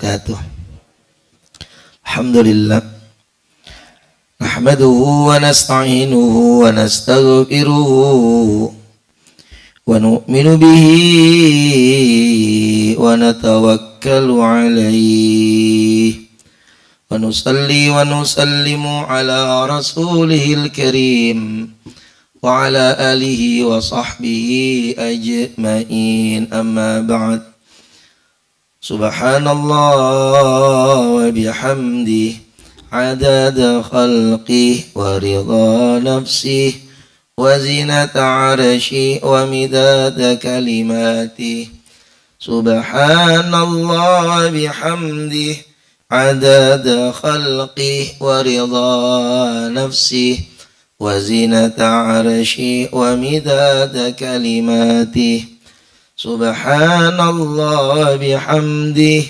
wabarakatuh. Alhamdulillah. Nahmaduhu wa nasta'inuhu wa nastaghfiruhu wa nu'minu bihi wa natawakkalu alaihi wa nusalli wa nusallimu ala rasulihil karim wa ala alihi wa sahbihi ajma'in, amma ba'd. Subhanallah wa bihamdih adada khalqih wa ridha nafsih wa zinata arshih wa midada kalimatih. Subhanallah wa bihamdih adada khalqih wa ridha nafsih wa zinata arshih wa midada kalimatih. Subhanallah bihamdih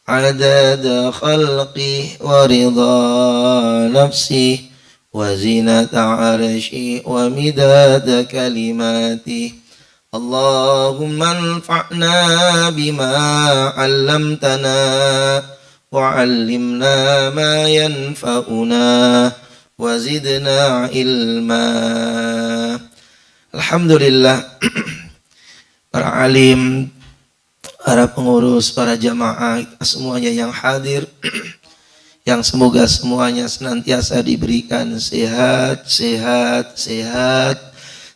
adada khalqih wa ridha nafsih wa zinata arshih wa midada kalimatih. Allahumma anfa'na bima 'allamtana wa 'allimna ma yanfa'una wa zidna ilma. Alhamdulillah. Para alim, para pengurus, para jamaah, semuanya yang hadir, yang semoga semuanya senantiasa diberikan sehat,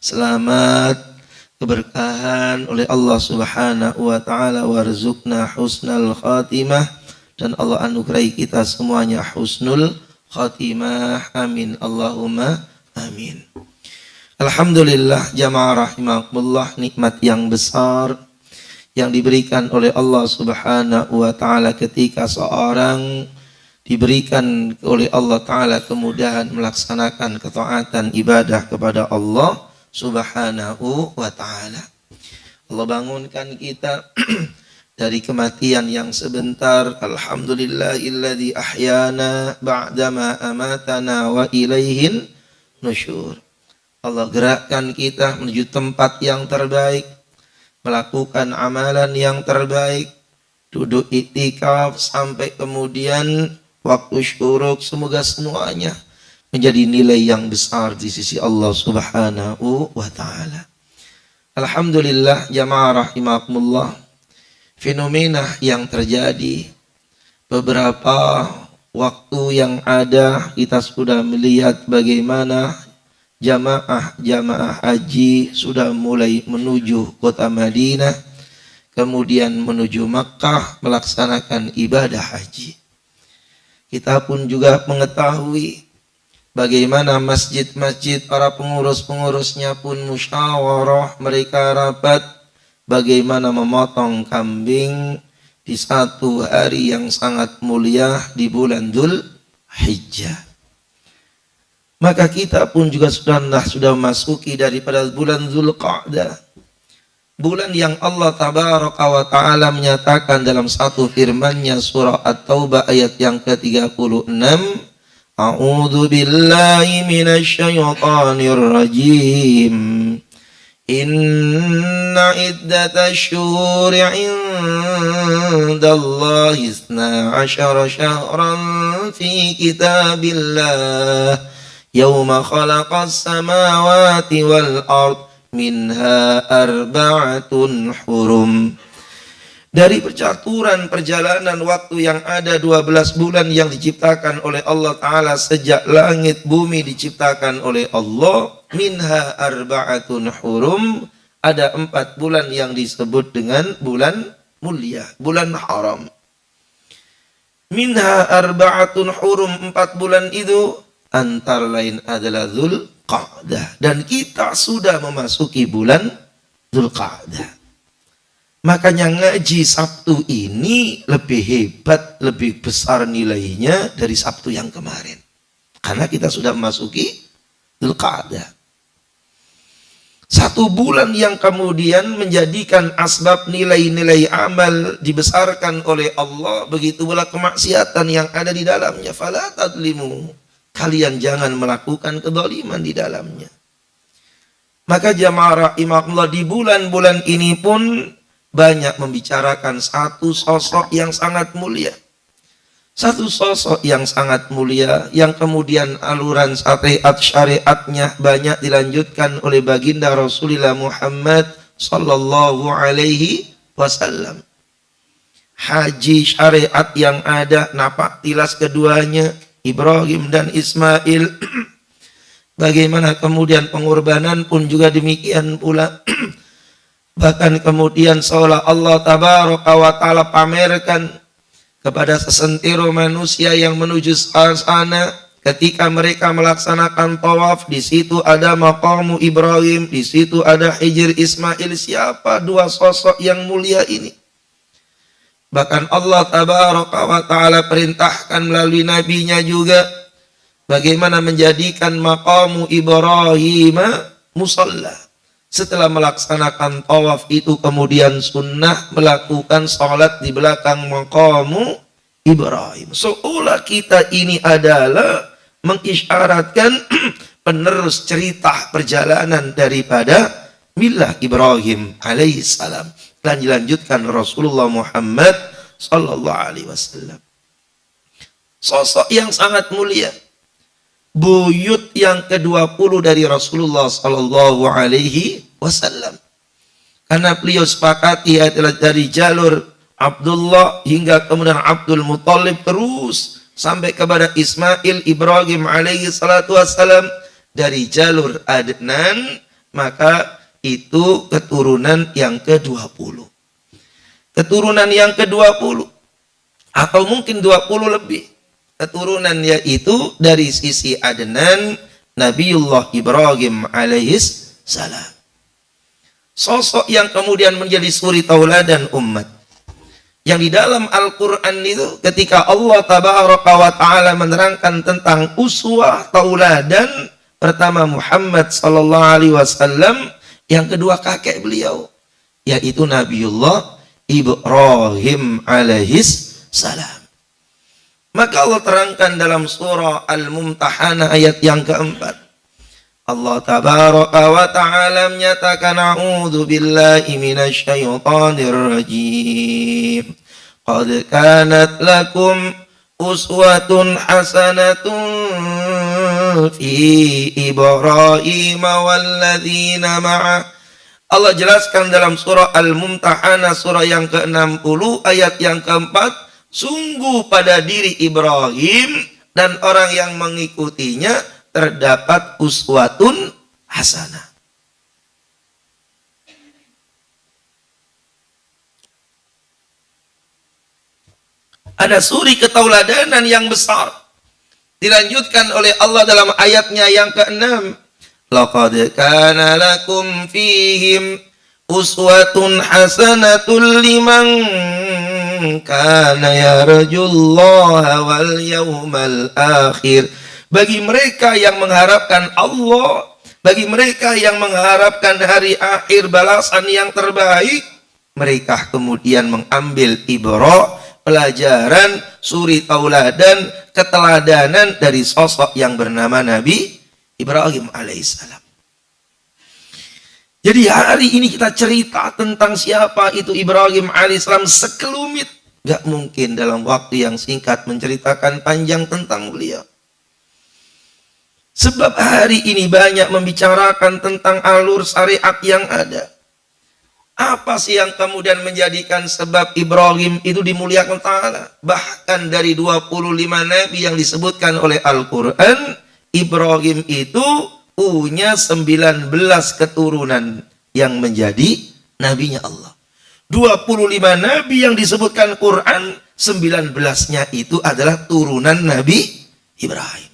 selamat, keberkahan oleh Allah Subhanahu wa taala, warzuqna husnal khatimah, dan Allah anugerahi kita semuanya husnul khatimah. Amin Allahumma amin. Alhamdulillah jamaah rahimakumullah, nikmat yang besar yang diberikan oleh Allah Subhanahu wa taala ketika seorang diberikan oleh Allah taala kemudahan melaksanakan ketaatan ibadah kepada Allah Subhanahu wa taala. Allah bangunkan kita dari kematian yang sebentar. Alhamdulillahilladzi ahyana ba'dama amatana wa ilaihin nusyur. Allah gerakkan kita menuju tempat yang terbaik, melakukan amalan yang terbaik, duduk iktikaf sampai kemudian waktu syuruk. Semoga semuanya menjadi nilai yang besar di sisi Allah Subhanahu wa taala. Alhamdulillah jamaah rahimakumullah, fenomena yang terjadi beberapa waktu yang ada, kita sudah melihat bagaimana jamaah haji sudah mulai menuju kota Madinah, kemudian menuju Makkah melaksanakan ibadah haji. Kita pun juga mengetahui bagaimana masjid-masjid, para pengurus-pengurusnya pun musyawarah, mereka rapat bagaimana memotong kambing di satu hari yang sangat mulia di bulan Dzulhijjah. Maka kita pun juga sudah memasuki daripada bulan Dzulqa'dah, bulan yang Allah tabaraka wa ta'ala menyatakan dalam satu firman-Nya surah At-Taubah ayat yang ke-36, A'udzu billahi minasy syaithanir rajim. Inna iddatasy syuhuri 'indallahi 12 syahran fi kitabillah Yawma khalaqas samawati wal ard minha arba'atun hurum. Dari percaturan perjalanan waktu yang ada 12 bulan yang diciptakan oleh Allah Ta'ala sejak langit bumi diciptakan oleh Allah, minha arba'atun hurum, ada 4 bulan yang disebut dengan bulan mulia, bulan haram. Minha arba'atun hurum, 4 bulan itu antara lain adalah Dzulqa'dah, dan kita sudah memasuki bulan Dzulqa'dah. Makanya ngaji Sabtu ini lebih hebat, lebih besar nilainya dari Sabtu yang kemarin, karena kita sudah memasuki Dzulqa'dah. 1 bulan yang kemudian menjadikan asbab nilai-nilai amal dibesarkan oleh Allah, begitu pula kemaksiatan yang ada di dalamnya. Fala tadlimu, kalian jangan melakukan kedzaliman di dalamnya. Maka jamaah rahimakumullah, di bulan-bulan ini pun banyak membicarakan satu sosok yang sangat mulia. Satu sosok yang sangat mulia yang kemudian aluran syariatnya banyak dilanjutkan oleh baginda Rasulullah Muhammad sallallahu alaihi wasallam. Haji syariat yang ada, napak tilas keduanya, Ibrahim dan Ismail. Bagaimana kemudian pengorbanan pun juga demikian pula. Bahkan kemudian seolah Allah tabaraka wa ta'ala pamerkan kepada sesentiro manusia yang menuju sana ketika mereka melaksanakan tawaf. Di situ ada maqamu Ibrahim, di situ ada Hijr Ismail. Siapa dua sosok yang mulia ini? Bahkan Allah tabaraka wa ta'ala perintahkan melalui nabinya juga bagaimana menjadikan maqamu Ibrahim musalla. Setelah melaksanakan tawaf itu kemudian sunnah melakukan sholat di belakang maqamu Ibrahim. Seolah kita ini adalah mengisyaratkan penerus cerita perjalanan daripada millah Ibrahim alaihissalam. Dan dilanjutkan Rasulullah Muhammad sallallahu alaihi wasallam. Sosok yang sangat mulia. Buyut yang ke-20 dari Rasulullah sallallahu alaihi wasallam. Karena beliau sepakati adalah dari jalur Abdullah hingga kemudian Abdul Muttalib terus sampai kepada Ismail Ibrahim alaihi salatu wasallam dari jalur Adnan, maka itu keturunan yang ke-20. Keturunan yang ke-20 atau mungkin 20 lebih. Keturunan yaitu dari sisi Adnan Nabiullah Ibrahim alaihis salam. Sosok yang kemudian menjadi suri tauladan umat. Yang di dalam Al-Quran itu ketika Allah tabaraka wa ta'ala menerangkan tentang uswah tauladan, pertama Muhammad sallallahu alaihi wasallam, yang kedua kakek beliau yaitu Nabiullah Ibrahim alaihis salam. Maka Allah terangkan dalam surah Al-Mumtahanah ayat yang keempat. Allah tabaraka wa ta'ala menyatakan a'udzu billahi minasy syaithanir rajim. Qad kanat lakum uswatun hasanatun fi Ibrahim walladzina ma'ah. Allah jelaskan dalam surah Al-Mumtahanah surah yang ke-60 ayat yang keempat. Sungguh pada diri Ibrahim dan orang yang mengikutinya terdapat uswatun hasanah. Ada suri ketauladanan yang besar. Dilanjutkan oleh Allah dalam ayatnya yang ke-6. Laqad kana lakum fihim uswatun hasanatun liman kana yarjullaha wal yawmal akhir. Bagi mereka yang mengharapkan Allah, bagi mereka yang mengharapkan hari akhir balasan yang terbaik, mereka kemudian mengambil ibrah, pelajaran, suri tauladan, keteladanan dari sosok yang bernama Nabi Ibrahim alaihissalam. Jadi hari ini kita cerita tentang siapa itu Ibrahim alaihissalam sekelumit. Gak mungkin dalam waktu yang singkat menceritakan panjang tentang beliau. Sebab hari ini banyak membicarakan tentang alur syariat yang ada. Apa sih yang kemudian menjadikan sebab Ibrahim itu dimuliakan ta'ala? Bahkan dari 25 nabi yang disebutkan oleh Al-Quran, Ibrahim itu punya 19 keturunan yang menjadi nabinya Allah. 25 nabi yang disebutkan Quran, 19-nya itu adalah turunan Nabi Ibrahim.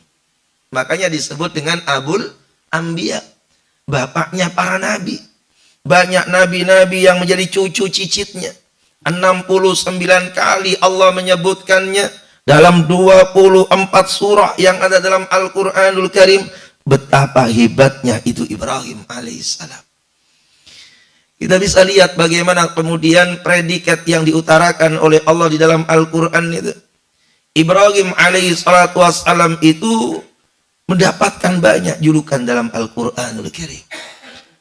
Makanya disebut dengan Abul Anbiya, bapaknya para nabi. Banyak nabi-nabi yang menjadi cucu cicitnya. 69 kali Allah menyebutkannya dalam 24 surah yang ada dalam Al-Quranul Karim. Betapa hebatnya itu Ibrahim alaihissalam. Kita bisa lihat bagaimana kemudian predikat yang diutarakan oleh Allah di dalam Al-Quran itu. Ibrahim alaihissalam itu mendapatkan banyak julukan dalam Al-Quranul Karim.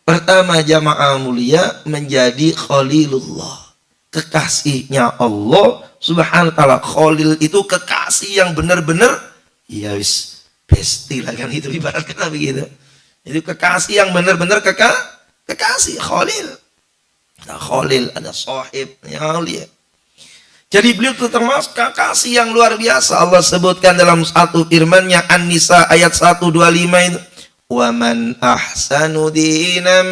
Pertama, jamaah mulia, menjadi Khalilullah, kekasihnya Allah Subhanahu wa ta'ala. Khalil itu kekasih yang benar-benar, ya wis besti lah kan, itu ibarat kata begitu. Itu kekasih yang benar-benar kekasih, Khalil. Ada Khalil, ada Sahib, ya mulia. Jadi beliau itu termasuk kekasih yang luar biasa. Allah sebutkan dalam satu firman-Nya, An-Nisa ayat 125 itu, wa man ahsanu dinan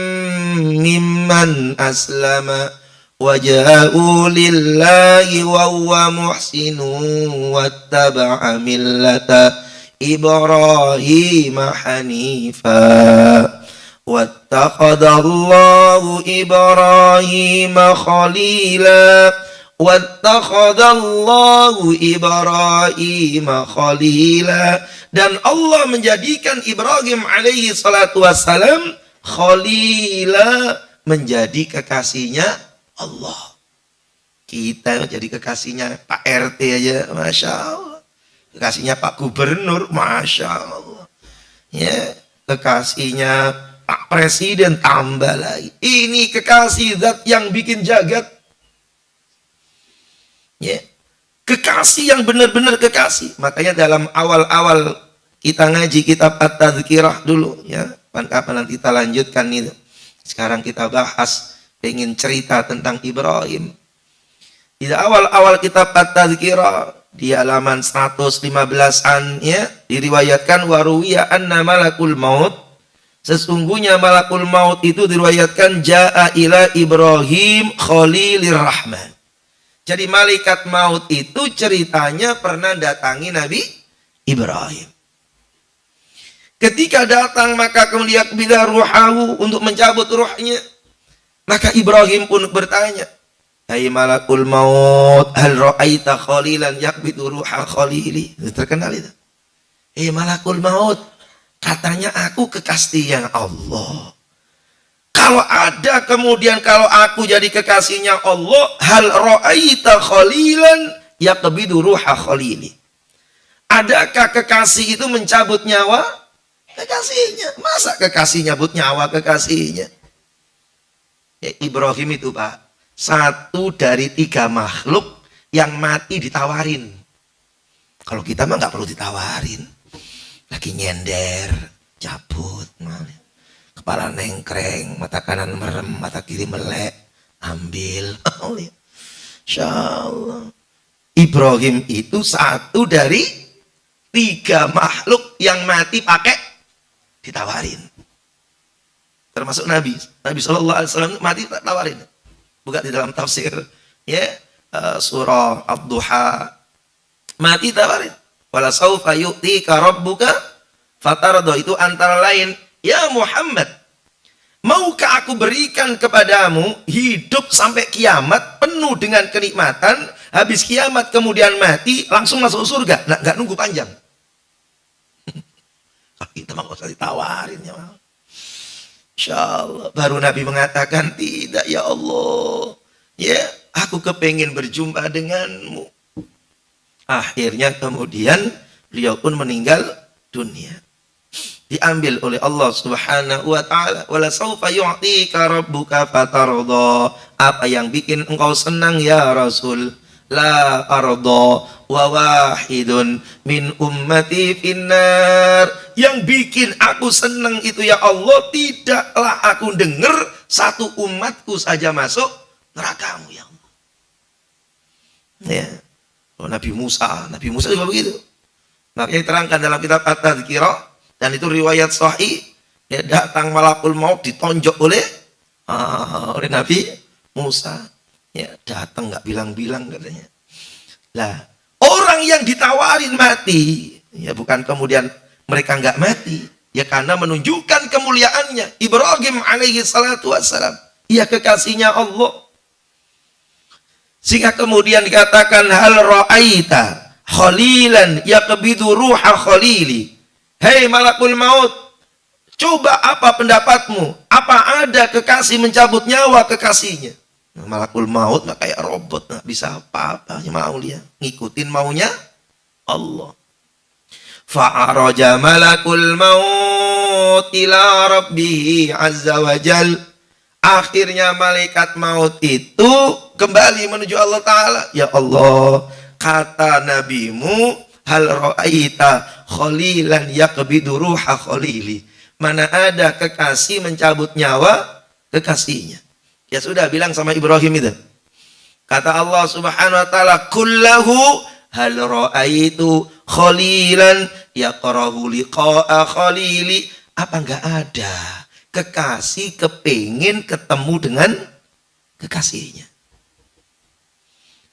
mimman aslama wajhahu lillahi wa huwa muhsinun wattaba'a millata Ibrahim hanifa wattakhadallahu Ibrahim khalila wattakhadallahu Ibrahim khalila. Dan Allah menjadikan Ibrahim alaihi salatu wassalam khalila, menjadi kekasihnya Allah. Kita jadi kekasihnya Pak RT aja, Masya Allah. Kekasihnya Pak Gubernur, Masya Allah. Ya, kekasihnya Pak Presiden, tambah lagi. Ini kekasih zat yang bikin jagat. Ya, kekasih yang benar-benar kekasih. Makanya dalam awal-awal kita ngaji kitab At-Tadhkirah dulu, ya. Kapan nanti kita lanjutkan itu. Sekarang kita bahas, pengen cerita tentang Ibrahim. Di awal-awal kitab At-Tadhkirah, di halaman 115-an, ya, diriwayatkan waruwiya anna malakul maut. Sesungguhnya malakul maut itu diriwayatkan ja'a ila Ibrahim Khalilir Rahman. Jadi malaikat maut itu ceritanya pernah datangi Nabi Ibrahim. Ketika datang maka kemudian bila ruhahu, untuk mencabut ruhnya, maka Ibrahim pun bertanya, hai malakul maut, hal ra'aita khalilan yakbidu ruha khalili. Terkenal itu. Hai malakul maut, katanya aku kekasihnya Allah. Kalau ada kemudian, kalau aku jadi kekasihnya Allah, hal ra'aita khalilan yaqbidu ruha khalili. Adakah kekasih itu mencabut nyawa kekasihnya? Masa kekasihnya nyabut nyawa kekasihnya? Ya, Ibrahim itu Pak, satu dari 3 makhluk yang mati ditawarin. Kalau kita mah nggak perlu ditawarin. Lagi nyender, cabut, kepala nengkreng, mata kanan merem, mata kiri melek, ambil. Insya Allah. Ibrahim itu satu dari 3 makhluk yang mati pakai ditawarin. Termasuk Nabi Sallallahu Alaihi Wasallam mati tawarin. Buka di dalam tafsir, ya, surah Ad-Duha, mati tawarin. Wala saufa yu'tika rabbuka fatardo, itu antara lain, ya Muhammad, maukah aku berikan kepadamu hidup sampai kiamat penuh dengan kenikmatan, habis kiamat kemudian mati langsung masuk surga, nggak nunggu panjang. Kalau kita mau usah ditawarin, ya Insya Allah. Baru Nabi mengatakan, tidak ya Allah, ya aku kepengen berjumpa denganmu. Akhirnya kemudian beliau pun meninggal dunia, diambil oleh Allah Subhanahu wa ta'ala. Wala saufa yu'tika rabbuka fatarda. Apa yang bikin engkau senang ya Rasul? La arda wa wahidun min ummati finnar. Yang bikin aku senang itu ya Allah, tidaklah aku dengar satu umatku saja masuk nerakamu ya Allah. Ya. Oh, Nabi Musa juga begitu. Makanya diterangkan dalam kitab At-Tadhkirah, dan itu riwayat sahih, ya, datang malakul maut ditonjok oleh Nabi Musa. Ya, datang nggak bilang-bilang katanya. Lah, orang yang ditawarin mati, ya bukan kemudian mereka nggak mati, ya karena menunjukkan kemuliaannya. Ibrahim alaihi salatu wassalam, ya kekasihnya Allah. Sehingga kemudian dikatakan hal ra'aita khalilan yaqbidu ruha khalili. Hei malakul maut, coba apa pendapatmu? Apa ada kekasih mencabut nyawa kekasihnya? Malakul maut nggak kayak robot, nggak bisa apa-apa, mau dia ngikutin maunya Allah. Fa'araja malakul maut maut ila rabbih azza wa jal. Akhirnya malaikat maut itu kembali menuju Allah Ta'ala. Ya Allah, kata nabimu, hal ra'aita khalilan yaqbidu ruha khalili. Mana ada kekasih mencabut nyawa kekasihnya. Ya sudah, bilang sama Ibrahim itu. Kata Allah Subhanahu wa Ta'ala, kullahu hal ra'aitu khalilan yaqrahu liqa'a khalili. Apa enggak ada kekasih kepingin ketemu dengan kekasihnya?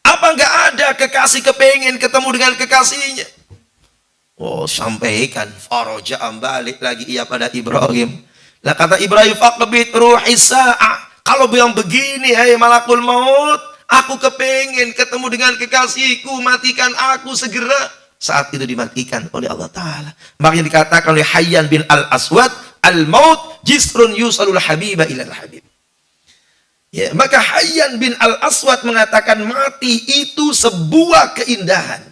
Apa enggak ada kekasih kepingin ketemu dengan kekasihnya? Oh, sampaikan. Faraja, balik lagi ia pada Ibrahim. Lah kata Ibrahim, faqbid ruhi sa'ah. Kalau bilang begini, hai malakul maut, aku kepingin ketemu dengan kekasihku, matikan aku segera. Saat itu dimatikan oleh Allah Ta'ala. Makanya dikatakan oleh Hayyan bin Al-Aswad, al-maut jisrun yusalul habiba ilal habib. Ya, maka Hayyan bin Al-Aswad mengatakan mati itu sebuah keindahan.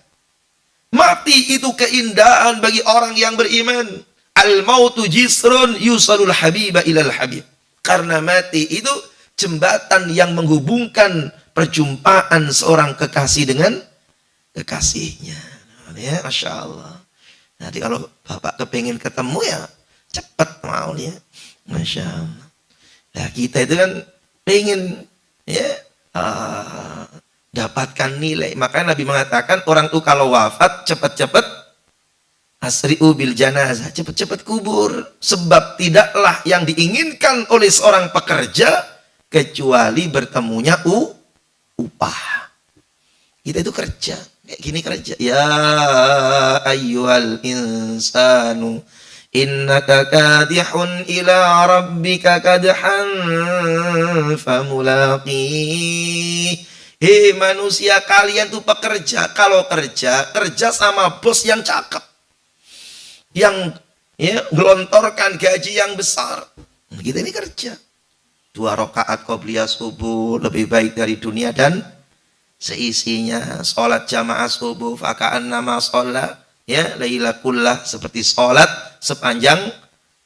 Mati itu keindahan bagi orang yang beriman. Al-mautu jisrun yusalul habiba ilal habib. Karena mati itu jembatan yang menghubungkan perjumpaan seorang kekasih dengan kekasihnya. Ya, Masya Allah. Nanti kalau Bapak kepingin ketemu ya cepat mau ya. Masya Allah. Nah, kita itu kan pengen ya dapatkan nilai. Maka Nabi mengatakan orang tuh kalau wafat cepat-cepat asri'u bil janazah, cepat-cepat kubur. Sebab tidaklah yang diinginkan oleh seorang pekerja kecuali bertemunya upah. Kita itu kerja, kayak gini kerja. Ya ayyuhal insanu innaka kadihun ila rabbika kadhan famulaqih. Hei manusia, kalian tuh pekerja. Kalau kerja sama bos yang cakep, yang ya gelontorkan gaji yang besar. Kita ini kerja. 2 rakaat qobliyah subuh lebih baik dari dunia dan seisinya. Sholat jamaah subuh faka'an nama sholat ya laila kullah, seperti sholat sepanjang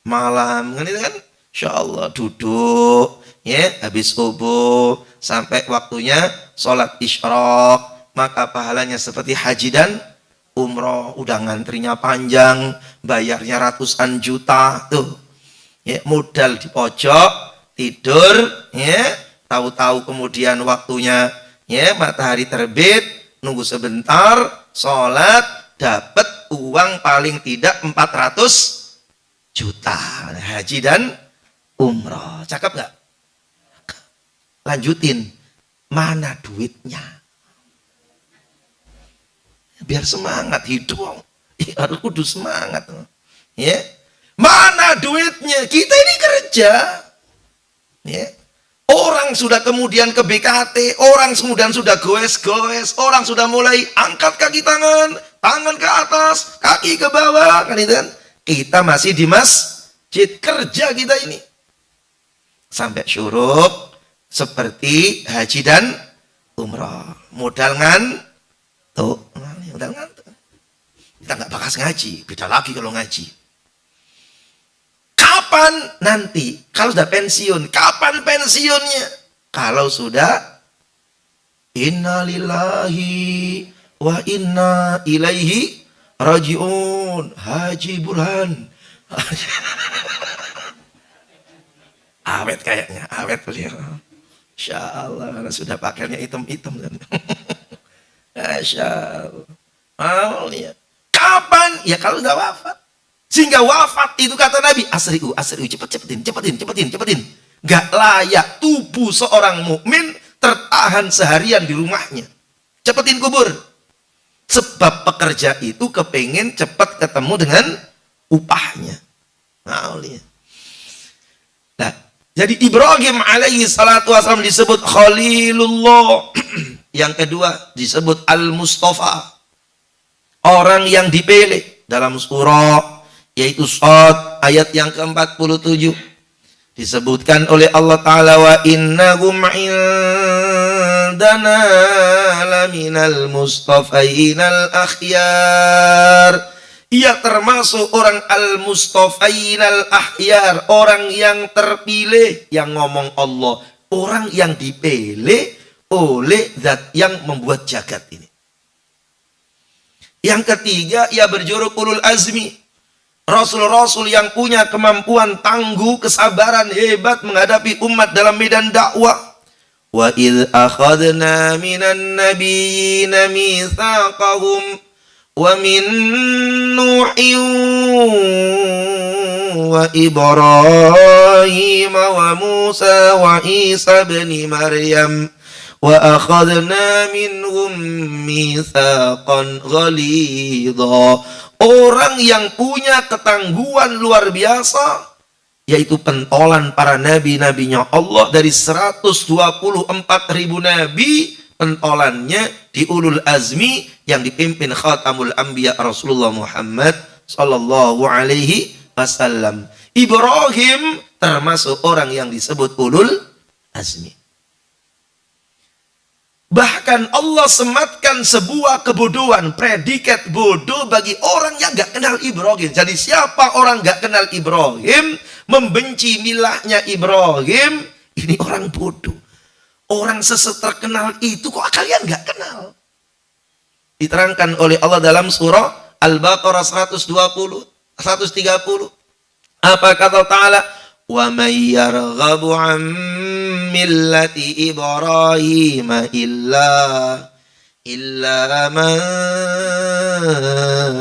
malam kan, itu kan Insya Allah duduk ya habis subuh sampai waktunya sholat isyraq, maka pahalanya seperti haji dan umroh. Udah ngantrinya panjang, bayarnya ratusan juta tuh ya, modal di pojok tidur ya, tahu-tahu kemudian waktunya ya matahari terbit, nunggu sebentar, sholat, dapat uang paling tidak 400 juta. Haji dan umroh. Cakep nggak? Lanjutin. Mana duitnya? Biar semangat hidup. Harus kudu semangat. Ya. Mana duitnya? Kita ini kerja. Ya. Orang sudah kemudian ke BKT, orang kemudian sudah goes-goes, orang sudah mulai angkat kaki tangan ke atas, kaki ke bawah, kan itu kan? Kita masih di masjid, kerja kita ini. Sampai syuruk, seperti haji dan umroh. Modal ngantuk. Kita nggak bakas ngaji, beda lagi kalau ngaji. Kapan nanti? Kalau sudah pensiun, kapan pensiunnya? Kalau sudah inna lillahi wa inna ilaihi rajiun. Haji Burhan. Awet kayaknya, awet beliau. Insya Allah, sudah pakainya hitam-hitam. Masya Allah. Mau lihat. Kapan? Ya kalau sudah wafat. Sehingga wafat itu kata Nabi, asri'u, cepetin. Gak layak tubuh seorang mukmin tertahan seharian di rumahnya. Cepetin kubur. Sebab pekerja itu kepingin cepat ketemu dengan upahnya. Nah, jadi Ibrahim alaihi salatu wasallam disebut Khalilullah. Yang kedua disebut Al-Mustafa. Orang yang dipilih dalam surah yaitu Shad ayat yang ke-47 disebutkan oleh Allah Ta'ala, wa innahum indana laminal mustafainal akhyar. Ia termasuk orang al-mustafain al-ahyar, orang yang terpilih, yang ngomong Allah, orang yang dipilih oleh zat yang membuat jagat ini. Yang ketiga, ia berjuluk ulul azmi, rasul-rasul yang punya kemampuan tangguh, kesabaran hebat menghadapi umat dalam medan dakwah. Wa idh akhadna minan nabiyyina mitsaqahum wa min Nuhin wa Ibrahim wa Musa wa Isa bin Maryam wa akhadna minhum mitsaqan ghalidha. Orang yang punya ketangguhan luar biasa, yaitu pentolan para nabi-nabinya Allah. Dari 124.000 nabi, pentolannya di ulul azmi yang dipimpin khatamul anbiya Rasulullah Muhammad sallallahu alaihi wasallam. Ibrahim termasuk orang yang disebut ulul azmi. Bahkan Allah sematkan sebuah kebodohan, predikat bodoh bagi orang yang gak kenal Ibrahim. Jadi siapa orang gak kenal Ibrahim, membenci milahnya Ibrahim, ini orang bodoh. Orang seterkenal itu kok kalian gak kenal? Diterangkan oleh Allah dalam surah Al-Baqarah 130. Apa kata Ta'ala? Wa may yarghabu an millati Ibrahim illa man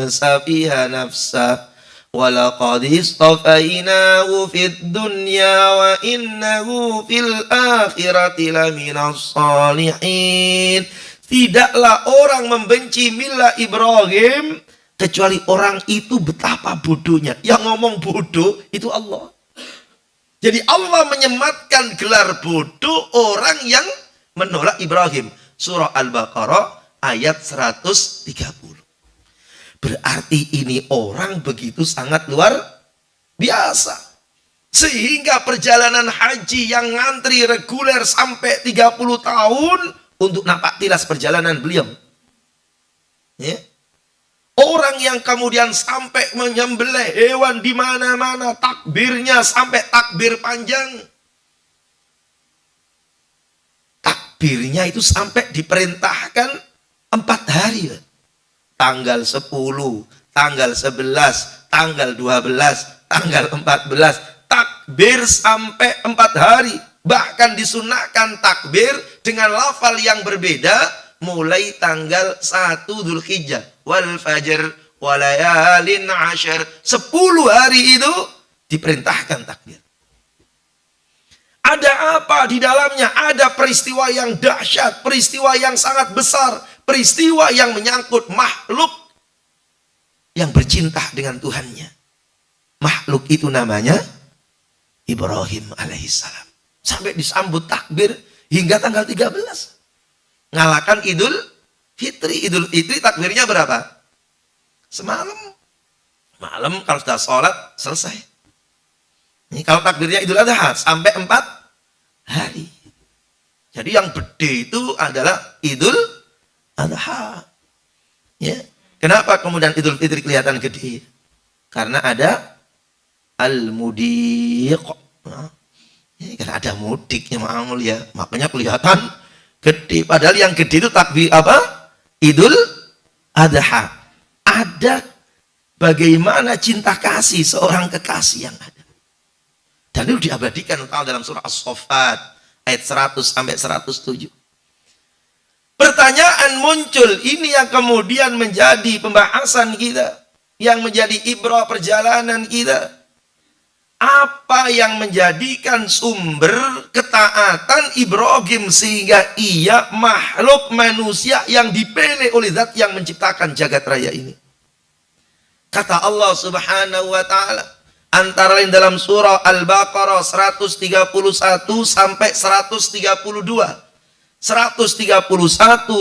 safiha nafsah walaqad istafainahu fid dunya wa innahu fil akhirati laminas salihin. Tidaklah orang membenci milah Ibrahim kecuali orang itu betapa bodohnya. Yang ngomong bodoh itu Allah. Jadi Allah menyematkan gelar bodoh orang yang menolak Ibrahim. Surah Al-Baqarah ayat 130. Berarti ini orang begitu sangat luar biasa. Sehingga perjalanan haji yang ngantri reguler sampai 30 tahun untuk nampak tilas perjalanan beliau. Ya. Orang yang kemudian sampai menyembelih hewan di mana-mana, takbirnya sampai takbir panjang. Takbirnya itu sampai diperintahkan 4 hari. Tanggal 10, tanggal 11, tanggal 12, tanggal 14, takbir sampai 4 hari. Bahkan disunahkan takbir dengan lafal yang berbeda mulai tanggal 1 Dzulhijjah, wal fajr walayalin ashar. 10 hari itu diperintahkan takbir. Ada apa di dalamnya? Ada peristiwa yang dahsyat, peristiwa yang sangat besar, peristiwa yang menyangkut makhluk yang bercinta dengan Tuhannya. Makhluk itu namanya Ibrahim alaihissalam. Sampai disambut takbir hingga tanggal 13. Ngalahkan Idul Fitri. Idul Fitri takbirnya berapa? Semalam. Malam kalau sudah sholat selesai. Ini kalau takbirnya Idul Adha sampai 4 hari. Jadi yang gede itu adalah Idul Adha. Ya. Kenapa kemudian Idul Fitri kelihatan gede? Karena ada Al-Mudiq. Ya, karena ada mudiknya ma'amul ya. Makanya kelihatan gede. Padahal yang gede itu takbir apa? Idul Adha. Ada bagaimana cinta kasih seorang kekasih yang ada. Dan itu diabadikan dalam surah As-Saffat ayat 100 sampai 107. Pertanyaan muncul, ini yang kemudian menjadi pembahasan kita, yang menjadi ibrah perjalanan kita. Apa yang menjadikan sumber ketaatan Ibrahim sehingga ia makhluk manusia yang dipilih oleh zat yang menciptakan jagat raya ini? Kata Allah Subhanahu wa taala antara lain dalam surah Al-Baqarah 131 sampai 132. 131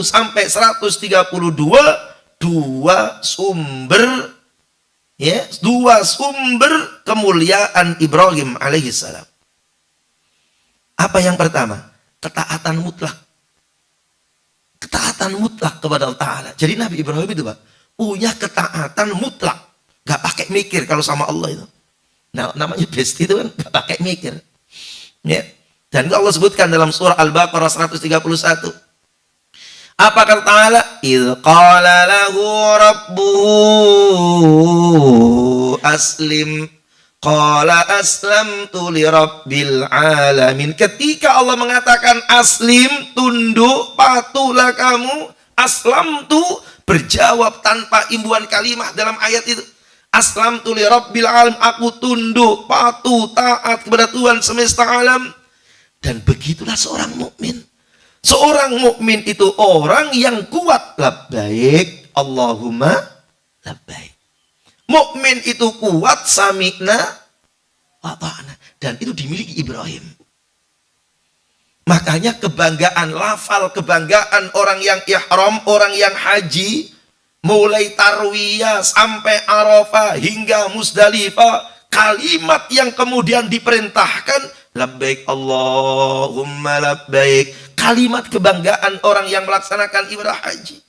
sampai 132 dua sumber, ya, dua sumber kemuliaan Ibrahim alaihissalam. Apa yang pertama? Ketaatan mutlak. Ketaatan mutlak kepada Allah Ta'ala. Jadi Nabi Ibrahim itu Pak, punya ketaatan mutlak. Gak pakai mikir kalau sama Allah itu. Nah, namanya bestie itu kan gak pakai mikir. Ya. Dan itu Allah sebutkan dalam surah Al-Baqarah 131. Apa kata Ta'ala? Idh qala lahu rabbuhu aslim. Qala aslamtu li rabbil alamin. Ketika Allah mengatakan aslim, tunduk, patuhlah kamu. Aslamtu, berjawab tanpa imbuhan kalimat dalam ayat itu. Aslamtu li rabbil alamin, aku tunduk, patuh, taat kepada Tuhan semesta alam. Dan begitulah seorang mukmin. Seorang mukmin itu orang yang kuat. Labbaik Allahumma labbaik. Mukmin itu kuat, sami'na wa ta'na. Dan itu dimiliki Ibrahim. Makanya kebanggaan lafal, kebanggaan orang yang ihram, orang yang haji, mulai tarwiyah sampai Arafah hingga Musdalifah, kalimat yang kemudian diperintahkan, labbaik Allahumma labbaik. Kalimat kebanggaan orang yang melaksanakan ibadah haji.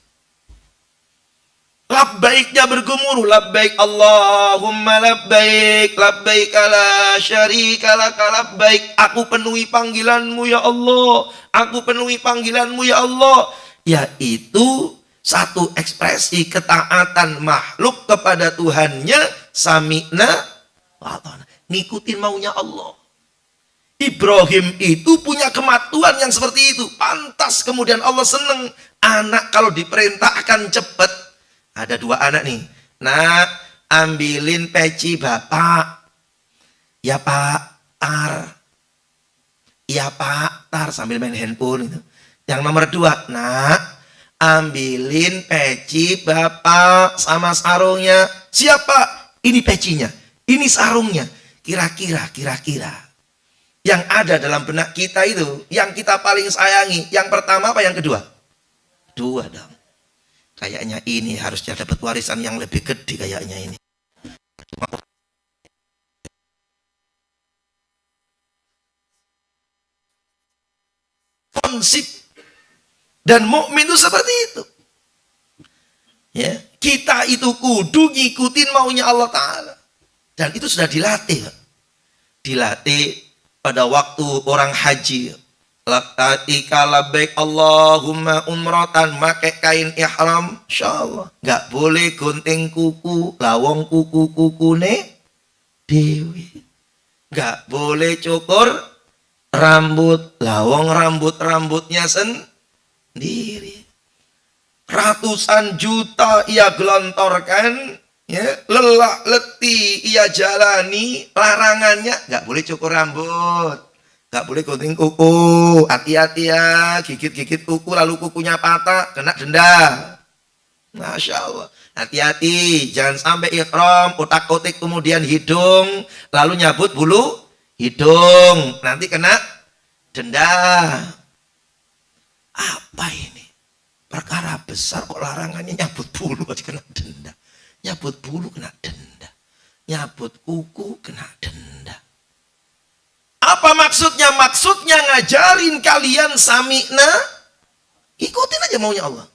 Labbaiknya bergemuruh, labbaik Allahumma labbaik, labbaik la syarika laka labbaik. Aku penuhi panggilanmu ya Allah, aku penuhi panggilanmu ya Allah. Yaitu satu ekspresi ketaatan makhluk kepada Tuhannya, sami'na wa ta'na, ngikutin maunya Allah. Ibrahim itu punya kematuan yang seperti itu. Pantas kemudian Allah senang. Anak kalau diperintahkan cepat. Ada dua anak nih. Nak, ambilin peci bapak. Ya Pak, tar. Ya Pak, tar, sambil main handphone itu. Yang nomor dua, nak, ambilin peci bapak sama sarungnya. Siapa? Ini pecinya, ini sarungnya. Kira-kira yang ada dalam benak kita itu, yang kita paling sayangi, yang pertama apa yang kedua? Dua dong. Kayaknya ini harusnya dapat warisan yang lebih gede kayaknya ini. Konsep dan mukmin itu seperti itu. Ya, kita itu kudu ngikutin maunya Allah Ta'ala. Dan itu sudah dilatih. Dilatih pada waktu orang haji. Ketika labbaik Allahumma umratan, pakai kain ihram, insyaallah nggak boleh gunting kuku, lawong kuku-kukune dewi. Nggak boleh cukur rambut, lawong rambut-rambutnya sendiri. Ratusan juta ia gelontorkan, ya, lelah letih ia jalani, larangannya nggak boleh cukur rambut, nggak boleh gunting kuku, hati-hati ya, gigit-gigit kuku lalu kukunya patah, kena denda. Masya Allah, hati-hati, jangan sampai ihram, otak-otik kemudian hidung, lalu nyabut bulu hidung, nanti kena denda. Apa ini? Perkara besar kok larangannya nyabut bulu aja kena denda. Nyabut bulu kena denda. Nyabut kuku kena denda. Apa maksudnya? Maksudnya ngajarin kalian sami'na, ikutin aja maunya Allah.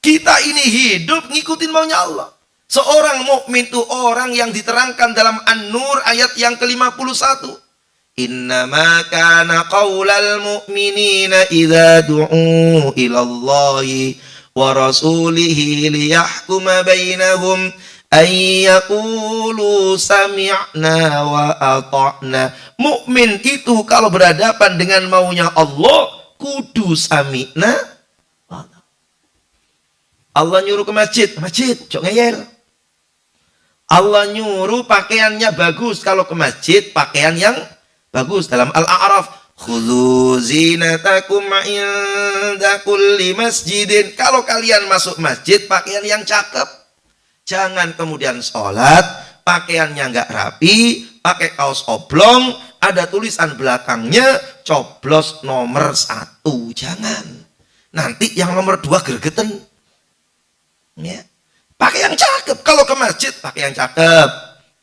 Kita ini hidup ngikutin maunya Allah. Seorang mukmin itu orang yang diterangkan dalam An-Nur ayat yang ke-51. Innama kana qaulal mu'minina idza du'u ilallahi wa rasulihi liyahkuma bainahum ay yaqulu sami'na wa ata'na. Mukmin itu kalau berhadapan dengan maunya Allah kudu sami'na. Allah nyuruh ke masjid, cok ngeyel. Allah nyuruh pakaiannya bagus, kalau ke masjid pakaian yang bagus. Dalam Al-A'raf, khudzu zinatakum inda kulli masjidin. Kalau kalian masuk masjid pakaian yang cakep. Jangan kemudian sholat pakaiannya nggak rapi, pakai kaos oblong, ada tulisan belakangnya coblos nomor 1. Jangan. Nanti yang nomor 2 gergeten. Ya. Pakai yang cakep. Kalau ke masjid pakai yang cakep.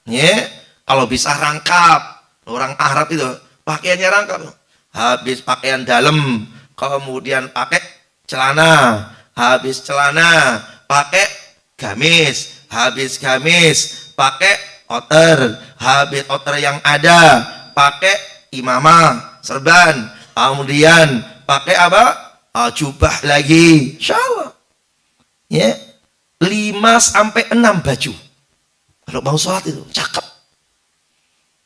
Ya. Kalau bisa rangkap. Orang Arab itu pakaiannya rangkap. Habis pakaian dalam, kemudian pakai celana. Habis celana pakai gamis. habis gamis pakai outer, habis outer yang ada pakai imamah, serban, kemudian pakai apa? Jubah lagi, insyaallah. Ya, 5-6 baju. Kalau mau sholat itu cakep.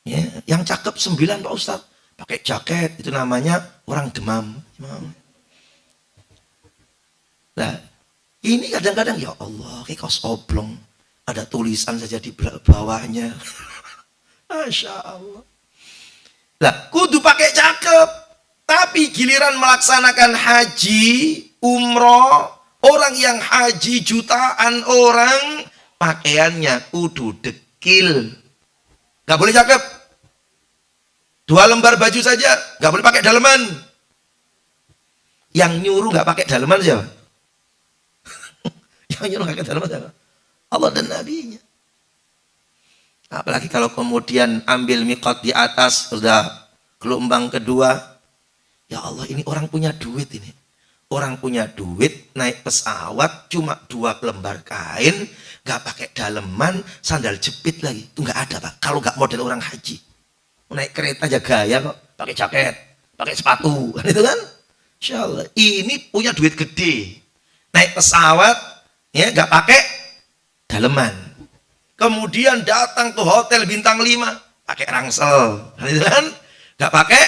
Ya, yang cakep 9 Pak Ustaz. Pakai jaket itu namanya orang demam. Nah, ini kadang-kadang ya Allah, kayak kaos oblong, ada tulisan saja di bawahnya. Masya Allah. Lah, kudu pakai cakep. Tapi giliran melaksanakan haji, umroh, orang yang haji jutaan orang, pakaiannya kudu dekil. Gak boleh cakep. 2 lembar baju saja, gak boleh pakai daleman. Yang nyuruh gak pakai daleman siapa? Yang nyuruh gak pakai daleman siapa? Allah dan Nabi-Nya. Apalagi kalau kemudian ambil miqat di atas, sudah gelombang kedua. Ya Allah, ini orang punya duit ini. Orang punya duit, naik pesawat, cuma 2 lembar kain, gak pakai daleman, sandal jepit lagi. Itu gak ada Pak, kalau gak model orang haji. Naik kereta aja gaya kok, pakai jaket, pakai sepatu, kan itu kan? Insya Allah, ini punya duit gede. Naik pesawat, ya gak pakai daleman. Kemudian datang ke hotel bintang 5, pakai rangsel, kan itu kan? Gak pakai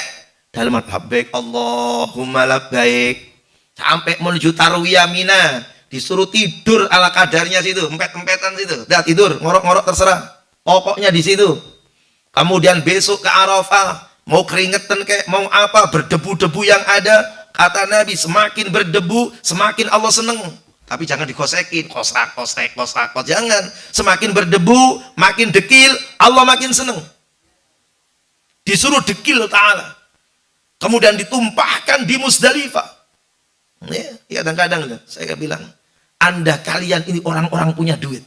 daleman. Labbaik Allahumma labbaik. Sampai menuju Tarwiyah Mina, disuruh tidur ala kadarnya situ, empet-empetan situ. Udah tidur, ngorok-ngorok terserah. Pokoknya di situ. Kemudian besok ke Arafah, mau keringetan kayak mau apa, berdebu-debu yang ada. Kata Nabi, semakin berdebu, semakin Allah seneng. Tapi jangan dikosekin, kosrak, jangan. Semakin berdebu, makin dekil, Allah makin seneng. Disuruh dekil Ta'ala. Kemudian ditumpahkan di Musdalifah. Ya, kadang-kadang saya bilang, Anda kalian ini orang-orang punya duit,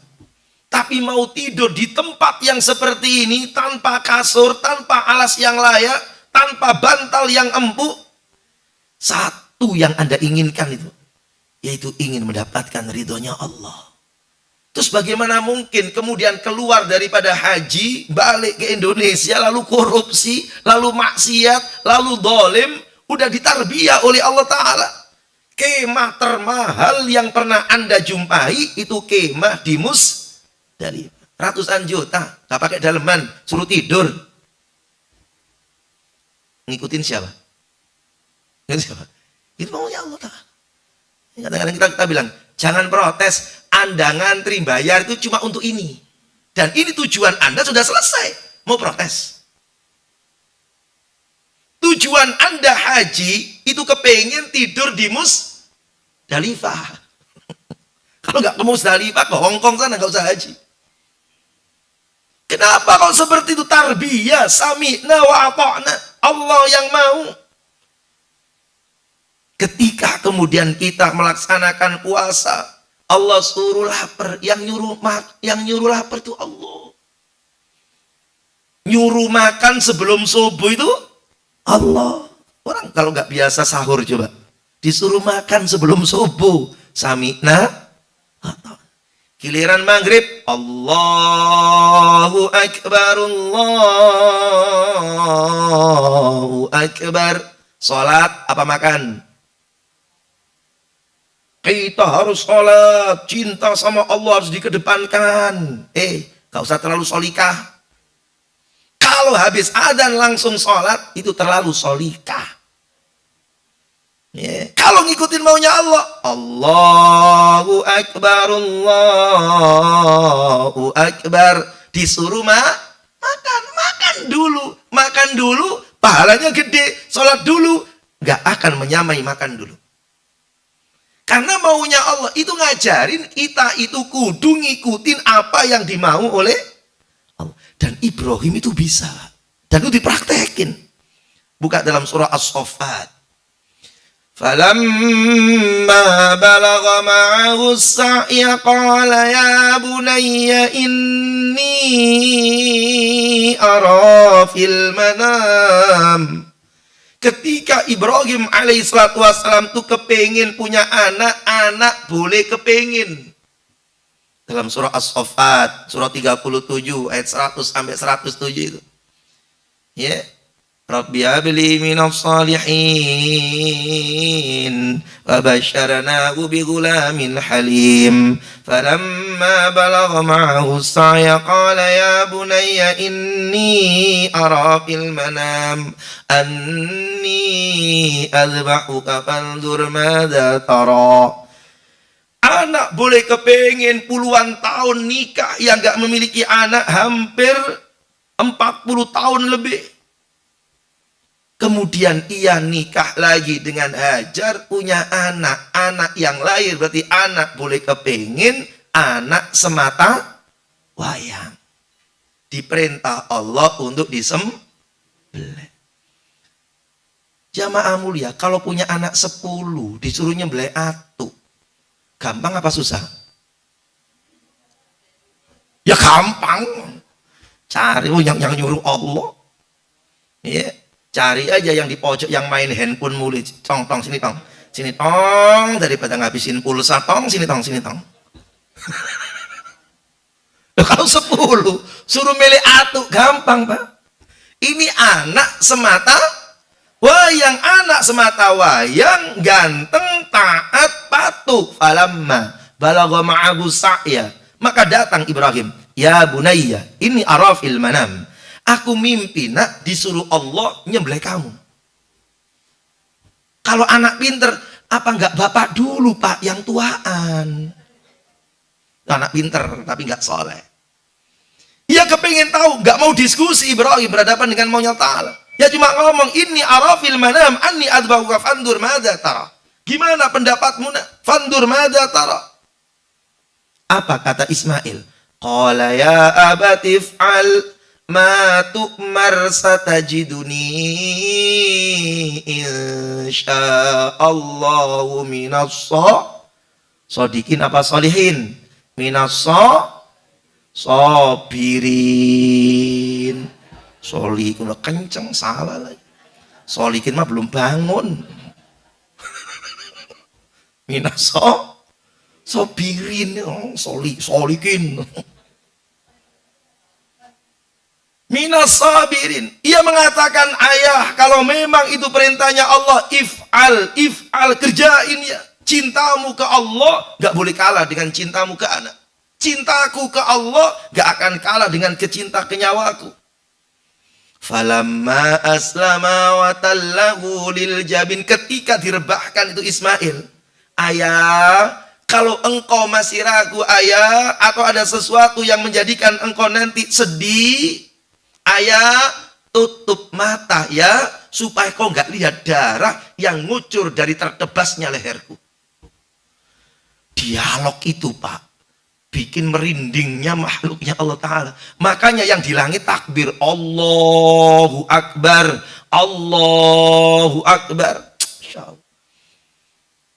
tapi mau tidur di tempat yang seperti ini, tanpa kasur, tanpa alas yang layak, tanpa bantal yang empuk. Satu yang Anda inginkan itu, yaitu ingin mendapatkan ridhonya Allah. Terus bagaimana mungkin kemudian keluar daripada haji, balik ke Indonesia, lalu korupsi, lalu maksiat, lalu dolim, udah ditarbiyah oleh Allah Ta'ala. Kemah termahal yang pernah Anda jumpai itu kemah di Musdalifah. Ratusan juta, gak pakai daleman, suruh tidur. Ngikutin siapa? Itu maunya Allah Ta'ala. Kadang-kadang kita bilang, jangan protes, Anda ngantri bayar itu cuma untuk ini. Dan ini tujuan Anda sudah selesai. Mau protes? Tujuan Anda haji itu kepengen tidur di Musdalifah. Kalau nggak ke Musdalifah, ke Hongkong sana nggak usah haji. Kenapa kok seperti itu? Tarbiyah, sami'na wa ata'na. Allah yang mau. Ketika kemudian kita melaksanakan puasa, Allah suruh lapar, yang nyuruh lapar itu Allah. Nyuruh makan sebelum subuh itu Allah. Orang kalau nggak biasa sahur coba, disuruh makan sebelum subuh, sami'na. Giliran maghrib, Allahu Akbar, Allahu Akbar. Salat apa makan? Kita harus sholat, cinta sama Allah harus dikedepankan. Gak usah terlalu solikah. Kalau habis adzan langsung sholat, itu terlalu solikah. Kalau ngikutin maunya Allah, Allahu Akbar, Allahu Akbar. Disuruh makan dulu, pahalanya gede. Sholat dulu, gak akan menyamai makan dulu. Karena maunya Allah itu ngajarin kita itu kudu ngikutin apa yang dimau oleh Allah. Dan Ibrahim itu bisa. Dan itu dipraktekin. Buka dalam surah As-Saffat. Falamma balagha ma'ahu as-sa'ya qala ya bunayya inni ara fil manam. Ketika Ibrahim alaihissalatu wassalam tuh kepengin punya anak boleh kepengin. dalam surah As-Saffat, surah 37 ayat 100 sampai 107 itu. Ya. Rabbi habli minas salihin wa basyarnahu bi ghulamin halim falamma balagha ma'ahu as-sa'ya qala ya bunayya inni ara fil manam anni adbahuka fanzur madza tara. Anak boleh kepengin puluhan tahun nikah, yang gak memiliki anak hampir 40 tahun lebih. Kemudian ia nikah lagi dengan Hajar, punya anak. Anak yang lahir berarti anak boleh kepengin, anak semata wayang. Diperintah Allah untuk disembelih. Jamaah mulia, kalau punya anak 10 disuruh nyembelih atu, gampang apa susah? Ya gampang. Cari yang nyuruh Allah. Ya. Cari aja yang di pojok yang main handphone mulu. Tong sini tong. Sini tong, daripada ngabisin pulsa tong, sini tong. Kalau 10 suruh milih atu gampang, Pak. Ini anak semata wayang, anak semata wayang, ganteng, taat, patuh. Falamma balagha ma'ahu sa'ya, maka datang Ibrahim, ya bunayya ini arafil manam, aku mimpi nak disuruh Allah nyembelih kamu. Kalau anak pinter, apa enggak bapak dulu Pak yang tuaan? Anak pinter tapi enggak soleh. Ia kepingin tahu, enggak mau diskusi Ibrahim berhadapan dengan maunya Ta'ala. Ya cuma ngomong, inni arafil manam anni adbahuka fandur madza tara. Gimana pendapatmu nak? Fandur madza tara. Apa kata Ismail? Qala ya abati f'al ma tu'mar satajiduni insyaallahu minas shodiqin apa solihin, minas sobirin. Solihin udah kenceng, salah lagi. Solihin mah belum bangun. Minas sobirin, solihin. Minas sabirin. Ia mengatakan, ayah, kalau memang itu perintahnya Allah, if'al, kerjain ya. Cintamu ke Allah gak boleh kalah dengan cintamu ke anak. Cintaku ke Allah gak akan kalah dengan kecinta ke nyawaku. Falamma aslama wa tallahu lil jabin, ketika direbahkan itu Ismail, ayah, kalau engkau masih ragu ayah, atau ada sesuatu yang menjadikan engkau nanti sedih, ayah, tutup mata ya, supaya kau nggak lihat darah yang ngucur dari tertebasnya leherku. Dialog itu Pak, bikin merindingnya makhluknya Allah Ta'ala. Makanya yang di langit takbir, Allahu Akbar, Allahu Akbar.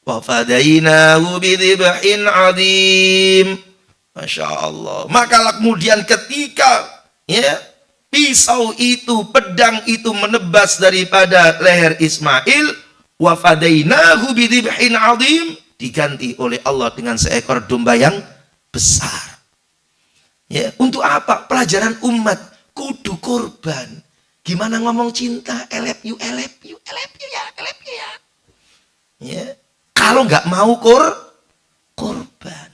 Wa fadainahu bidhibhin adim. Masya Allah. Maka kemudian ketika ya pisau itu, pedang itu menebas daripada leher Ismail, wa fadainahu bidhibhin adim, diganti oleh Allah dengan seekor domba yang besar. Ya, untuk apa? Pelajaran umat, kudu korban. Gimana ngomong cinta? I love you ya. Ya. Kalau nggak mau korban.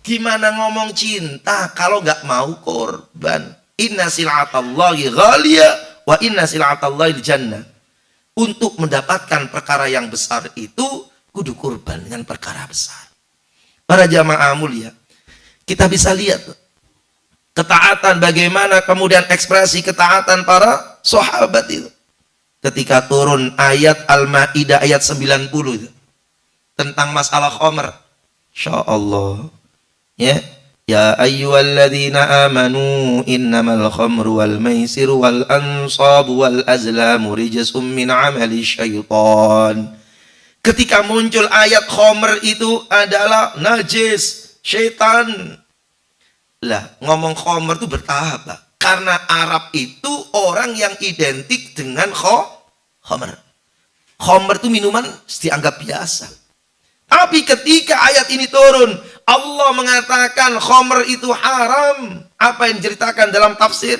Gimana ngomong cinta kalau nggak mau korban? Inna sil'atallahi ghalia wa inna sil'atallahi jannah. Untuk mendapatkan perkara yang besar itu kudu korban dengan perkara besar. Para jamaah mulia, kita bisa lihat ketaatan, bagaimana kemudian ekspresi ketaatan para sahabat itu. Ketika turun ayat Al-Maidah ayat 90 itu, tentang masalah khamr. Insyaallah. Ya. Ya ayyuhalladzina amanu innamal khamru wal maisiru wal ansabu wal azlamu rijsum min amali syaitan. Ketika muncul ayat khamr itu adalah najis, syaitan. Lah, ngomong khamr itu bertahap, Pak. Karena Arab itu orang yang identik dengan khamr. Khamr itu minuman dianggap biasa. Tapi ketika ayat ini turun, Allah mengatakan khamr itu haram. Apa yang diceritakan dalam tafsir?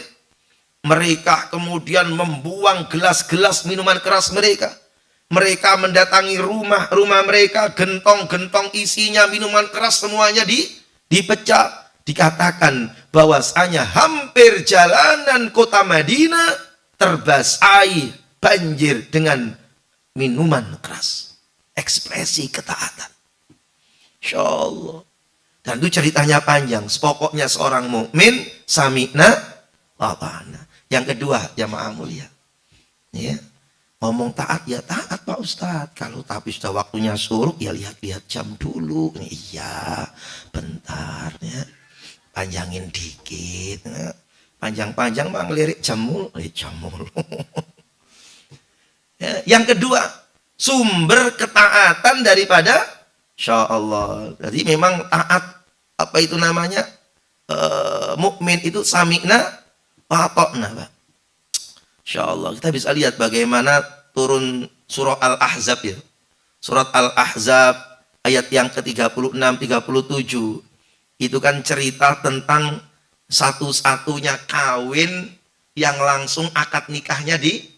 Mereka kemudian membuang gelas-gelas minuman keras mereka. Mereka mendatangi rumah mereka, gentong-gentong isinya minuman keras semuanya dipecah. Dikatakan bahwasanya hampir jalanan kota Madinah terbasahi banjir dengan minuman keras. Ekspresi ketaatan. Insya Allah. Dan itu ceritanya panjang. Pokoknya seorang mukmin sami'na wa ta'ana. Yang kedua, jamaah mulia. Ya. Ngomong taat ya taat Pak Ustadz. Kalau tapi sudah waktunya suruh ya lihat-lihat jam dulu. Iya, bentar ya. Panjangin dikit. Ya. Panjang-panjang mah ngelirik jam mulu. Jam mulu. Ya. Yang kedua, sumber ketaatan daripada Insya Allah. Jadi memang taat apa itu namanya mukmin itu sami'na wa ata'na, Pak. Insya Allah kita bisa lihat bagaimana turun surah Al-Ahzab ya. Surat Al-Ahzab ayat yang ke-36 37 itu kan cerita tentang satu-satunya kawin yang langsung akad nikahnya di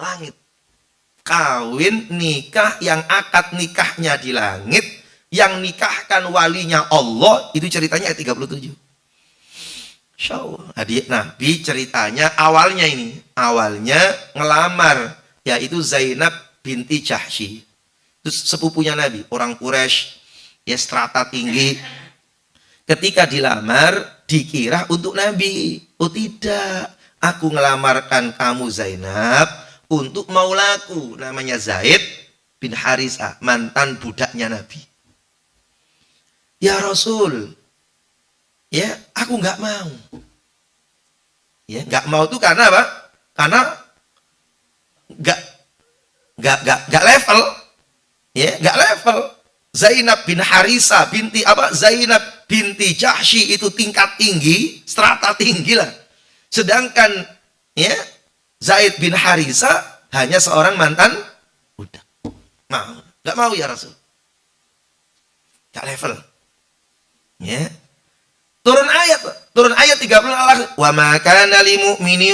langit. Kawin nikah yang akad nikahnya di langit, yang nikahkan walinya Allah, itu ceritanya ayat 37. Insya Allah. Nabi ceritanya awalnya ngelamar, yaitu Zainab binti Jahsy. Itu sepupunya Nabi, orang Quraisy, ya strata tinggi. Ketika dilamar, dikira untuk Nabi. Oh tidak, aku ngelamarkan kamu Zainab untuk maulaku, namanya Zaid bin Harisah, mantan budaknya Nabi. Ya Rasul, ya aku nggak mau. Ya nggak mau itu karena apa? Karena nggak level, ya nggak level. Zainab bin Harisah binti apa? Zainab binti Jahsy itu tingkat tinggi, strata tinggi lah. Sedangkan ya Zaid bin Harisah hanya seorang mantan budak. Nggak mau ya Rasul. Nggak level. Ya. Turun ayat 30 Allah, wa ma kana lil mu'minin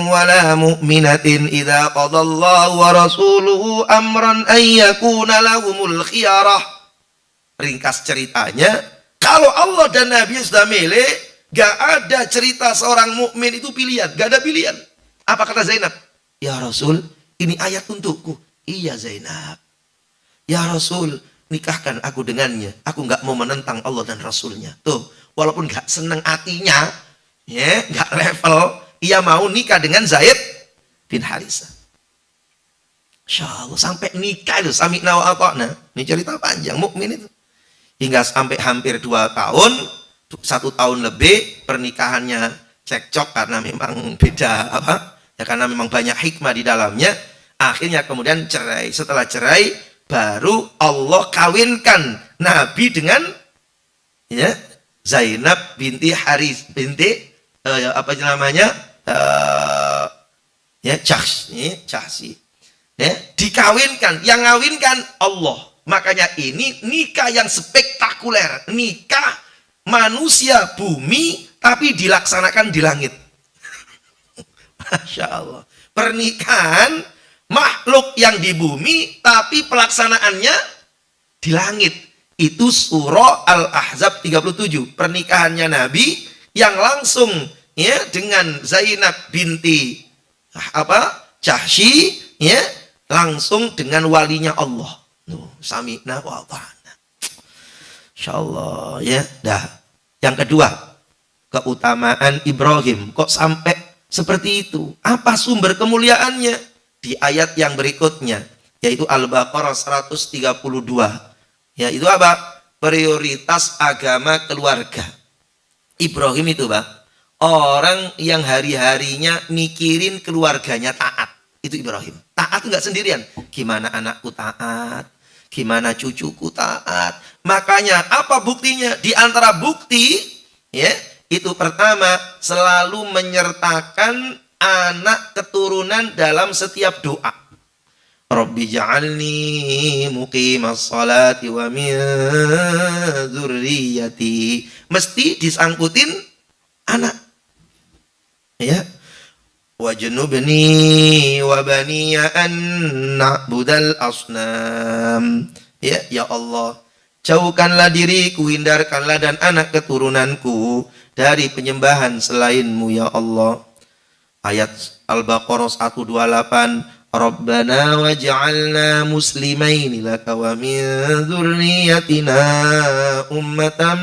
wala mu'minatin idza qadallahu wa rasuluhu amran ay yakuna lahumul khiyarah. Ringkas ceritanya, kalau Allah dan Nabi sudah milih, gak ada cerita seorang mukmin itu pilihan, gak ada pilihan. Apa kata Zainab? Ya Rasul, ini ayat untukku. Iya Zainab. Ya Rasul, nikahkan aku dengannya. Aku nggak mau menentang Allah dan Rasulnya. Tuh, walaupun nggak seneng hatinya, ya nggak level, ia mau nikah dengan Zaid bin Harisah. Insya Allah sampai nikah itu sami'na wa ata'na. Ini cerita panjang mukmin itu. Hingga sampai hampir 2 tahun, 1 tahun lebih pernikahannya cekcok karena memang beda apa? Ya karena memang banyak hikmah di dalamnya. Akhirnya kemudian cerai. Setelah cerai baru Allah kawinkan Nabi dengan ya Zainab binti Haris binti apa namanya ya Jahsy ya dikawinkan, yang ngawinkan Allah. Makanya ini nikah yang spektakuler, nikah manusia bumi tapi dilaksanakan di langit. Masya Allah, pernikahan makhluk yang di bumi tapi pelaksanaannya di langit. Itu surah Al-Ahzab 37, pernikahannya Nabi yang langsung ya dengan Zainab binti apa Jahsy ya langsung dengan walinya Allah. Sami'na wa ata'na. Insyaallah ya. Dah. Yang kedua, keutamaan Ibrahim. Kok sampai seperti itu? Apa sumber kemuliaannya? Di ayat yang berikutnya, yaitu Al-Baqarah 132. Ya, itu apa? Prioritas agama keluarga. Ibrahim itu, Pak, orang yang hari-harinya mikirin keluarganya taat. Itu Ibrahim. Taat itu nggak sendirian. Gimana anakku taat? Gimana cucuku taat? Makanya apa buktinya? Di antara bukti, ya, itu pertama selalu menyertakan anak keturunan dalam setiap doa. Rabbi ja'alni muqimas salati wa min dzurriyyati. Mesti disangkutin anak. Ya. Wajnubni wa baniya an na'budal asnam. Ya Allah, jauhkanlah diriku, hindarkanlah dan anak keturunanku dari penyembahan selainmu ya Allah. Ayat Al-Baqarah 128, Rabbana waj'alna muslimaini laka wa min dzurriyyatina ummatan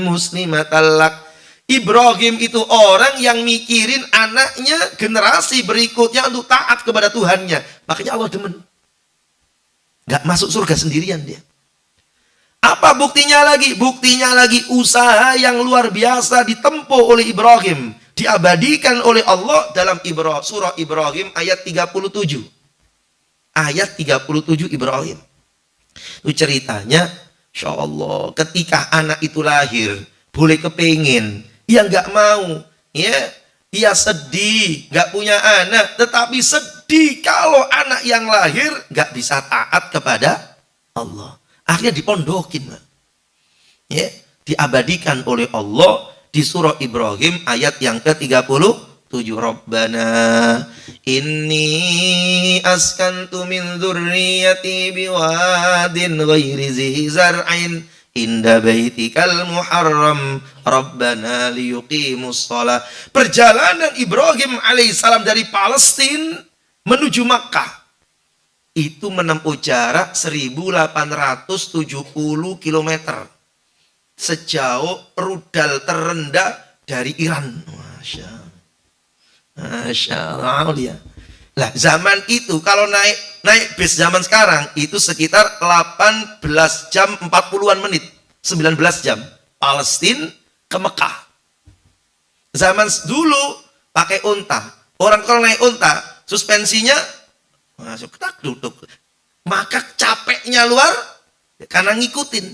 muslimatan lak. Ibrahim itu orang yang mikirin anaknya, generasi berikutnya untuk taat kepada Tuhannya. Makanya Allah demen. Gak masuk surga sendirian dia. Apa buktinya lagi? Buktinya lagi usaha yang luar biasa ditempuh oleh Ibrahim. Diabadikan oleh Allah dalam surah Ibrahim ayat 37. Ayat 37 Ibrahim. Itu ceritanya, Insya Allah, ketika anak itu lahir, boleh kepingin, ia nggak mau, ya, ia sedih, nggak punya anak, tetapi sedih kalau anak yang lahir nggak bisa taat kepada Allah. Akhirnya dipondokin, ya, diabadikan oleh Allah di surah Ibrahim ayat yang ke-37. Rabbana inni askantu min dzurriyyati biwadin ghairi zi zar'in inda baitikal muharram Rabbana liyuqimus shalah. Perjalanan Ibrahim alaihissalam dari Palestina menuju Makkah itu menempuh jarak 1870 km, sejauh rudal terendah dari Iran. Masya Allah. Lah zaman itu kalau naik bis zaman sekarang itu sekitar 18 jam 40-an menit, 19 jam Palestina ke Mekah. Zaman dulu pakai unta. Orang kalau naik unta suspensinya masuk tak duduk. Maka capeknya luar karena ngikutin.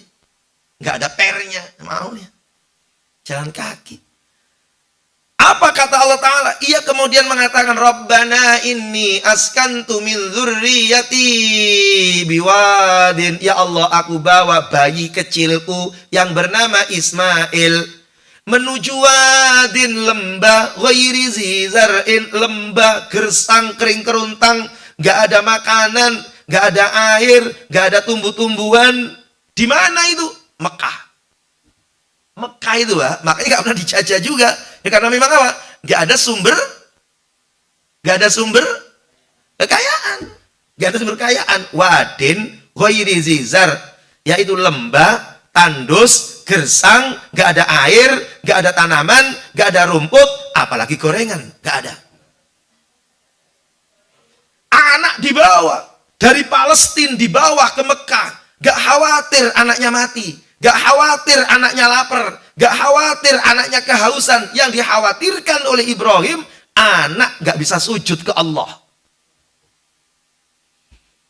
Nggak ada pernya, mau ya. Jalan kaki. Apa kata Allah Ta'ala? Ia kemudian mengatakan, Rabbana inni askantu min dzurriyyati biwadin. Ya Allah, aku bawa bayi kecilku yang bernama Ismail menuju wadin, lembah ghairi zi zar'in, lembah gersang kering keruntang, gak ada makanan, gak ada air, gak ada tumbuh-tumbuhan. Di mana itu? Mekah. Mekah itu, makanya gak pernah dijajah juga. Ya karena memang apa? Gak ada sumber kekayaan. Gak ada sumber kekayaan. Wadin ghairi zi zar, yaitu lembah, tandus, gersang, gak ada air, gak ada tanaman, gak ada rumput, apalagi gorengan, gak ada. Anak dibawa dari Palestina, dibawa ke Mekah, gak khawatir anaknya mati, gak khawatir anaknya lapar, gak khawatir anaknya kehausan. Yang dikhawatirkan oleh Ibrahim, anak gak bisa sujud ke Allah.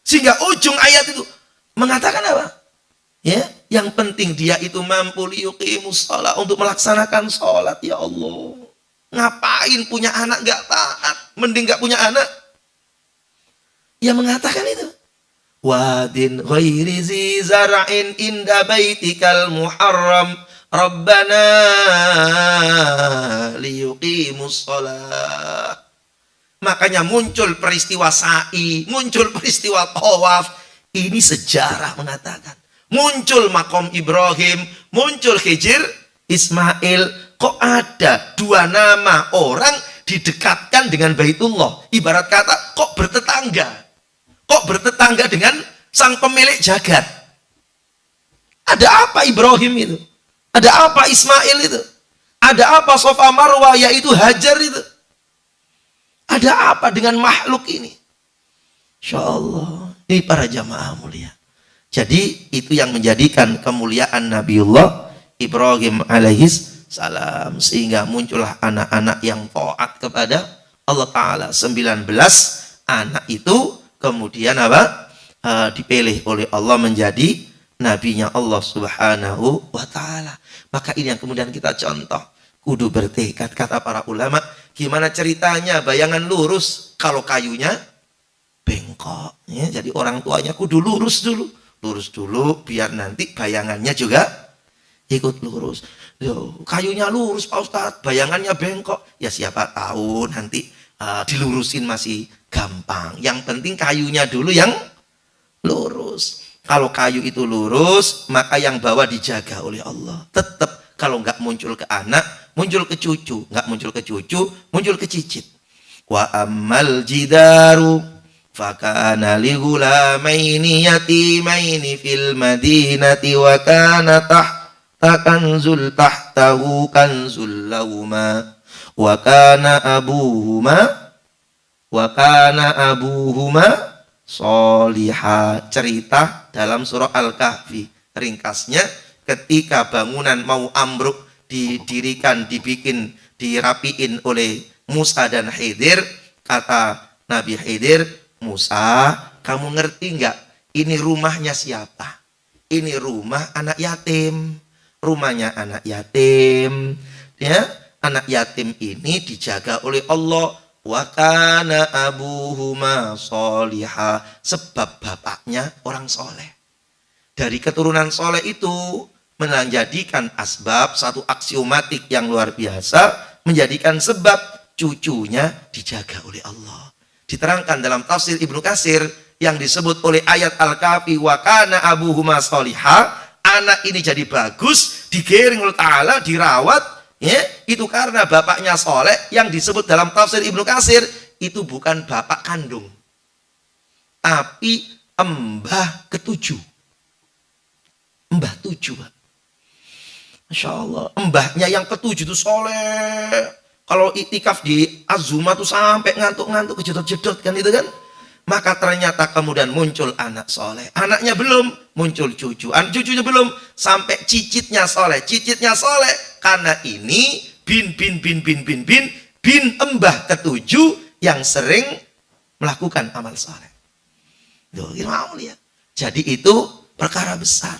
Sehingga ujung ayat itu mengatakan apa? Ya, yang penting dia itu mampu liyuqimus shalah, untuk melaksanakan sholat. Ya Allah, ngapain punya anak gak taat? Mending gak punya anak. Ia mengatakan itu. Wadin ghairi zi zara'in inda baitikal muharram Rabbana liyuqimus shalah. Makanya muncul peristiwa sa'i, muncul peristiwa tawaf. Ini sejarah mengatakan. Muncul makom Ibrahim, muncul Hijr, Ismail. Kok ada dua nama orang didekatkan dengan Baitullah? Ibarat kata, kok bertetangga? Kok bertetangga dengan sang pemilik jagat? Ada apa Ibrahim itu? Ada apa Ismail itu? Ada apa Safa Marwah, yaitu Hajar itu? Ada apa dengan makhluk ini? Insya Allah, ini para jamaah mulia. Jadi itu yang menjadikan kemuliaan Nabiullah Ibrahim alaihis salam, sehingga muncullah anak-anak yang taat kepada Allah Ta'ala. 19 anak itu kemudian apa? Dipilih oleh Allah menjadi nabinya Allah Subhanahu wa Ta'ala. Maka ini yang kemudian kita contoh. Kudu bertekad, kata para ulama. Gimana ceritanya bayangan lurus kalau kayunya bengkok. Ya, jadi orang tuanya kudu lurus dulu biar nanti bayangannya juga ikut lurus. Loh, kayunya lurus Pak Ustadz, bayangannya bengkok. Ya siapa tahu nanti dilurusin masih gampang. Yang penting kayunya dulu yang lurus. Kalau kayu itu lurus, maka yang bawah dijaga oleh Allah. Tetap kalau nggak muncul ke anak, muncul ke cucu. Nggak muncul ke cucu, muncul ke cicit. Wa ammal jidaru fakana li ghulamaini yatimaini fil madinati wa kana tahtahu kanzul lahuma wa kana abuhuma soliha. Cerita dalam surah Al-Kahfi. Ringkasnya, ketika bangunan mau ambruk, dibikin, dirapiin oleh Musa dan Khidir, kata Nabi Khidir, Musa, kamu ngerti nggak? Ini rumahnya siapa? Ini rumah anak yatim. Rumahnya anak yatim. Ya, anak yatim ini dijaga oleh Allah. Wa kana abuhuma soliha. Sebab bapaknya orang soleh. Dari keturunan soleh itu menjadikan asbab, satu aksiomatik yang luar biasa, menjadikan sebab cucunya dijaga oleh Allah. Diterangkan dalam tafsir Ibnu Katsir yang disebut oleh ayat Al-Kahfi, wa kana abuhuma soliha, anak ini jadi bagus, digiring oleh Ta'ala, dirawat, ya, itu karena bapaknya soleh. Yang disebut dalam tafsir Ibnu Katsir itu bukan bapak kandung, tapi embah ketujuh. Mbah tujuh, Pak. Masya Allah, mbahnya yang ketujuh itu soleh. Kalau iktikaf di Azuma tuh sampai ngantuk-ngantuk, kejedot-jedot kan itu kan. Maka ternyata kemudian muncul anak soleh. Anaknya belum, muncul cucu. Cucunya belum, sampai cicitnya soleh. Cicitnya soleh, karena ini bin embah ketujuh yang sering melakukan amal soleh. Loh, ya. Jadi itu perkara besar.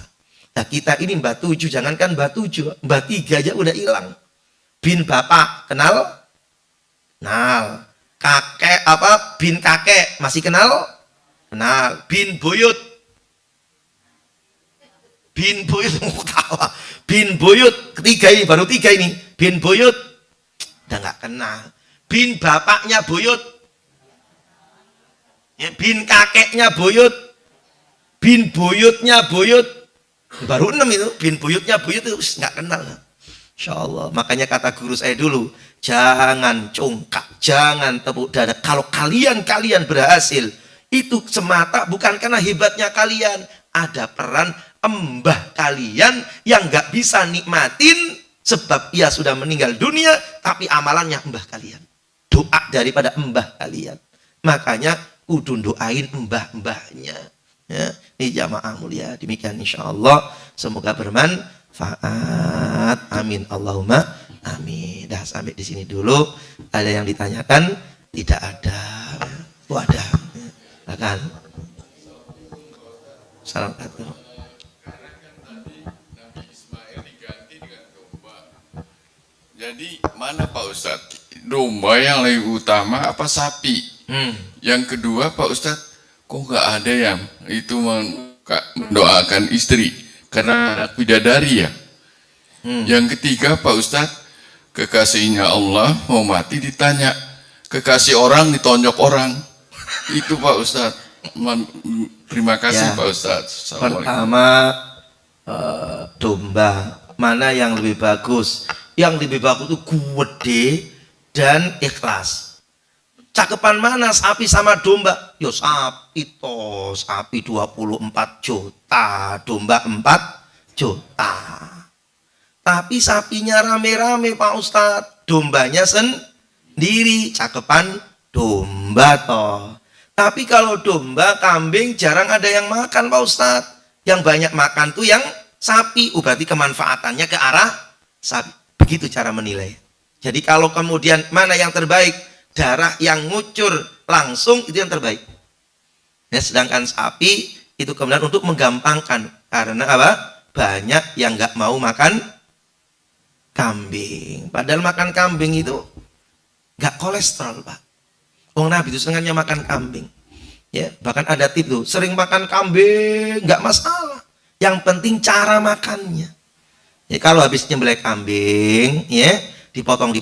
Nah, kita ini mbah tujuh, jangankan mbah tujuh, mbah tiga aja udah hilang. Bin bapak kenal? Kenal. Kakek bin kakek masih kenal? Kenal. Bin buyut tawa. Bin buyut ketiga ini, baru tiga ini. Bin buyut udah nggak kenal. Bin bapaknya buyut, ya, bin kakeknya buyut, bin buyutnya buyut, baru 6 itu. Bin buyutnya buyut itu nggak kenal. Insya Allah. Makanya kata guru saya dulu, jangan congkak, jangan tepuk dada. Kalau kalian berhasil, itu semata bukan karena hebatnya kalian. Ada peran embah kalian yang nggak bisa nikmatin sebab ia sudah meninggal dunia, tapi amalannya embah kalian. Doa daripada embah kalian. Makanya kudu doain embah-embahnya. Ya, ini jamaah mulia. Demikian insya Allah. Semoga bermanfaat. Amin Allahumma amin. Dah sampai di sini dulu. Ada yang ditanyakan? Tidak ada. Oh ada. Silakan. Salam satu. Jadi mana Pak Ustadz? Domba yang lebih utama apa sapi? Yang kedua Pak Ustadz, kok nggak ada yang itu mendoakan istri karena anak bidadari ya? Yang ketiga Pak Ustadz, kekasihnya Allah mau mati ditanya, kekasih orang ditonjok orang. Itu Pak Ustadz. Terima kasih ya, Pak Ustadz. Pertama, domba mana yang lebih bagus? Yang lebih bagus itu gede dan ikhlas. Cakepan mana sapi sama domba? Yo sapi toh, sapi 24 juta, domba 4 juta. Tapi sapinya rame-rame Pak Ustadz, dombanya sendiri, cakepan domba toh. Tapi kalau domba, kambing jarang ada yang makan Pak Ustadz. Yang banyak makan tuh yang sapi, berarti kemanfaatannya ke arah sapi. Begitu cara menilai. Jadi kalau kemudian mana yang terbaik, darah yang ngucur langsung itu yang terbaik. Ya, sedangkan sapi itu kemudian untuk menggampangkan, karena apa? Banyak yang nggak mau makan kambing. Padahal makan kambing itu nggak kolesterol Pak. Nabi itu sengaja makan kambing. Ya, bahkan ada tip tuh, sering makan kambing nggak masalah. Yang penting cara makannya. Ya, kalau habis nyembelih kambing, ya, dipotong,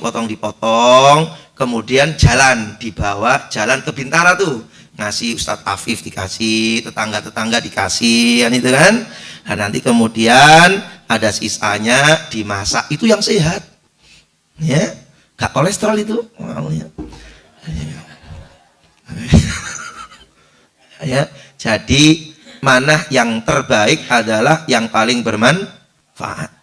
kemudian jalan dibawa, jalan ke Bintara tuh, ngasih Ustadz Afif dikasih, tetangga-tetangga dikasih, kan itu kan. Nah, nanti kemudian ada sisanya dimasak, itu yang sehat, ya, gak kolesterol itu, maunya. Ya, jadi mana yang terbaik adalah yang paling bermanfaat.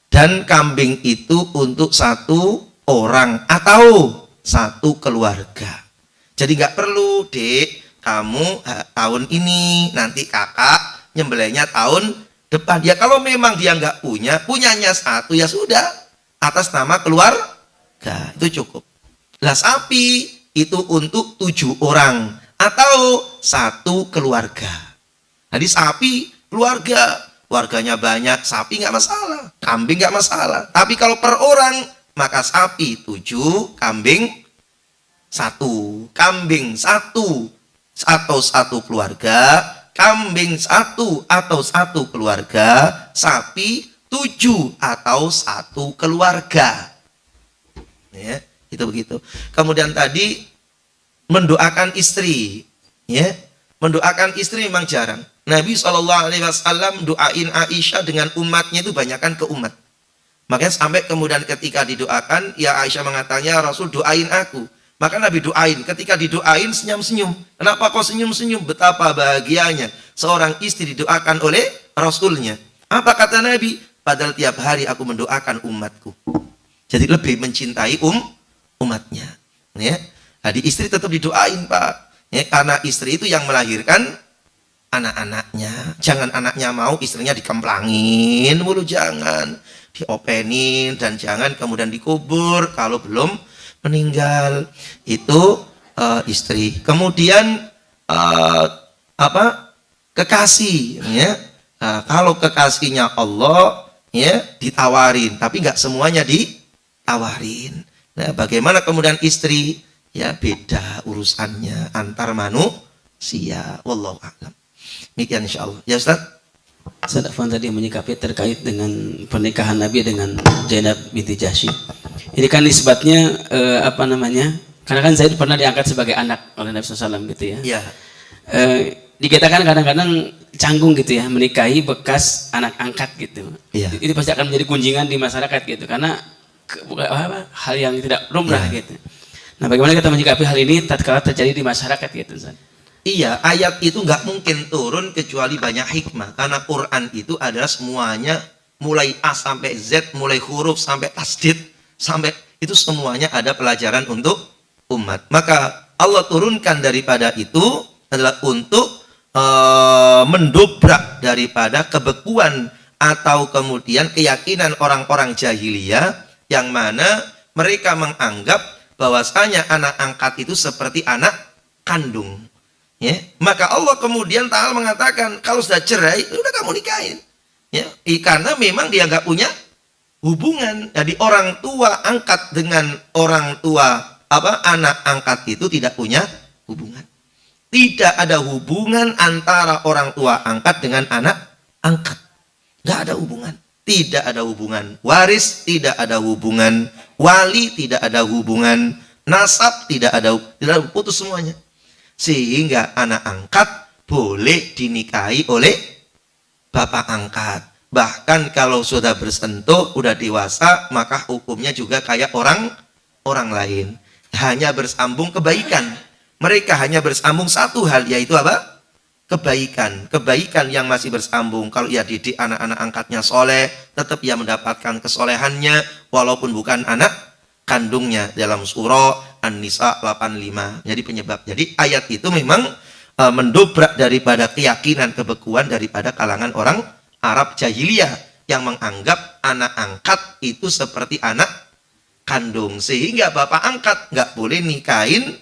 Dan kambing itu untuk satu orang atau satu keluarga. Jadi nggak perlu, Dek, kamu tahun ini, nanti kakak nyembelihnya tahun depan. Ya kalau memang dia nggak punya, punyanya satu, ya sudah, atas nama keluarga, itu cukup. Lah sapi itu untuk 7 orang atau satu keluarga. Jadi sapi keluarganya banyak, sapi nggak masalah, kambing nggak masalah. Tapi kalau per orang, maka sapi 7, kambing 1, kambing 1 atau satu keluarga, kambing 1 atau satu keluarga, sapi 7 atau satu keluarga. Ya, itu begitu. Kemudian tadi mendoakan istri, ya, mendoakan istri memang jarang. Nabi SAW doain Aisyah dengan umatnya itu banyakkan ke umat. Makanya sampai kemudian ketika didoakan, ya Aisyah mengatakannya, Rasul doain aku. Maka Nabi doain, ketika didoain senyum-senyum. Kenapa kau senyum-senyum? Betapa bahagianya seorang istri didoakan oleh Rasulnya. Apa kata Nabi? Padahal tiap hari aku mendoakan umatku. Jadi lebih mencintai umatnya. Ya. Jadi istri tetap didoain, Pak. Ya, karena istri itu yang melahirkan anak-anaknya. Jangan anaknya mau istrinya dikemplangin mulu, jangan. Diopenin, dan jangan kemudian dikubur kalau belum meninggal. Itu istri. Kemudian kekasih, ya. Kalau kekasihnya Allah, ya, ditawarin, tapi nggak semuanya ditawarin. Nah, bagaimana kemudian istri? Ya, beda urusannya antar manusia. Wallahu a'lam. Demikian insyaallah. Ya Ustaz. Ustaz Afwan tadi menyikapi terkait dengan pernikahan Nabi dengan Zainab binti Jahsy. Ini kan nisbatnya karena kan Zaid pernah diangkat sebagai anak oleh Nabi SAW gitu ya. Iya. Dikatakan kadang-kadang canggung gitu ya, menikahi bekas anak angkat gitu. Iya. Itu pasti akan menjadi kunjingan di masyarakat gitu, karena hal yang tidak lumrah gitu. Nah, bagaimana kita menyikapi hal ini tatkala terjadi di masyarakat gitu, Ustaz? Iya, ayat itu nggak mungkin turun kecuali banyak hikmah. Karena Quran itu adalah semuanya, mulai A sampai Z, mulai huruf sampai tasdid, sampai itu semuanya ada pelajaran untuk umat. Maka Allah turunkan daripada itu adalah untuk mendobrak daripada kebekuan atau kemudian keyakinan orang-orang jahiliyah yang mana mereka menganggap bahwasanya anak angkat itu seperti anak kandung. Ya, maka Allah kemudian Ta'ala mengatakan kalau sudah cerai, udah kamu nikahin. Ya, karena memang dia nggak punya hubungan. Jadi orang tua angkat dengan orang tua anak angkat itu tidak punya hubungan. Tidak ada hubungan antara orang tua angkat dengan anak angkat. Nggak ada hubungan. Tidak ada hubungan waris, tidak ada hubungan wali, tidak ada hubungan nasab, tidak ada putus semuanya. Sehingga anak angkat boleh dinikahi oleh bapak angkat. Bahkan kalau sudah bersentuh, udah dewasa, maka hukumnya juga kayak orang lain. Hanya bersambung kebaikan. Mereka hanya bersambung satu hal, yaitu apa? Kebaikan yang masih bersambung. Kalau ia didik anak-anak angkatnya soleh, tetap ia mendapatkan kesolehannya walaupun bukan anak kandungnya, dalam surah An-Nisa 85. Jadi penyebab. Jadi ayat itu memang mendobrak daripada keyakinan kebekuan daripada kalangan orang Arab jahiliyah yang menganggap anak angkat itu seperti anak kandung, sehingga bapak angkat nggak boleh nikahin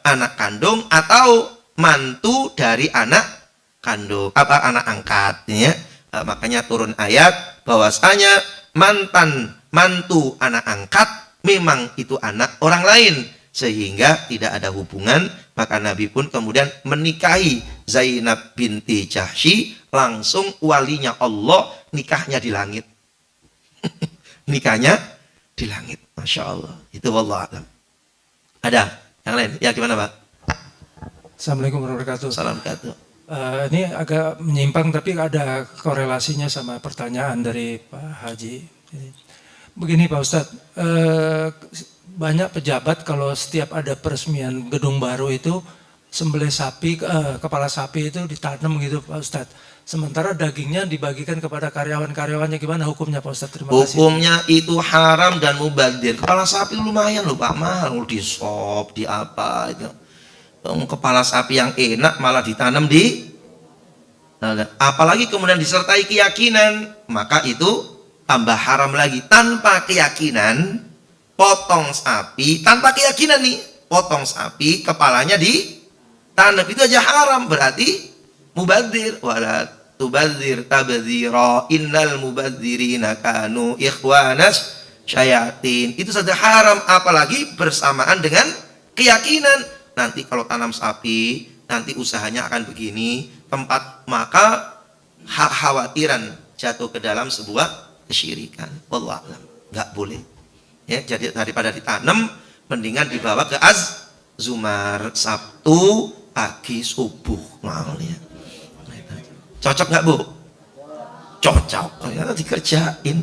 anak kandung atau mantu dari anak kandung anak angkat, ya. Makanya turun ayat bahwasanya mantu anak angkat memang itu anak orang lain, sehingga tidak ada hubungan. Maka Nabi pun kemudian menikahi Zainab binti Jahsy, langsung walinya Allah, nikahnya di langit. Nikahnya di langit, Masya Allah. Itu wallah alam. Ada yang lain? Ya gimana Pak? Assalamualaikum warahmatullahi wabarakatuh. Salam katu. Ini agak menyimpang tapi ada korelasinya sama pertanyaan dari Pak Haji. Begini Pak Ustadz, banyak pejabat kalau setiap ada peresmian gedung baru itu sembelih sapi, kepala sapi itu ditanam gitu Pak Ustadz. Sementara dagingnya dibagikan kepada karyawan-karyawannya, gimana hukumnya Pak Ustadz? Terima kasih. Hukumnya itu haram dan mubadzir. Kepala sapi lumayan loh Pak, mahal di sop, di apa itu. Kepala sapi yang enak malah ditanam di, apalagi kemudian disertai keyakinan, maka itu tambah haram lagi. Tanpa keyakinan, potong sapi, tanpa keyakinan nih, potong sapi, kepalanya ditanam, itu aja haram, berarti mubadzir. Wala tubadzir tabdzira innal mubadzirina kanu ikhwanas syayatin. Itu saja haram, apalagi bersamaan dengan keyakinan. Nanti kalau tanam sapi, nanti usahanya akan begini, maka khawatiran jatuh ke dalam sebuah kesyirikan. Wallahu a'lam. Enggak boleh. Ya, jadi daripada ditanam, mendingan dibawa ke Az-Zumar Sabtu pagi subuh. Maunya. Cocok nggak Bu? Cocok. Ternyata dikerjain.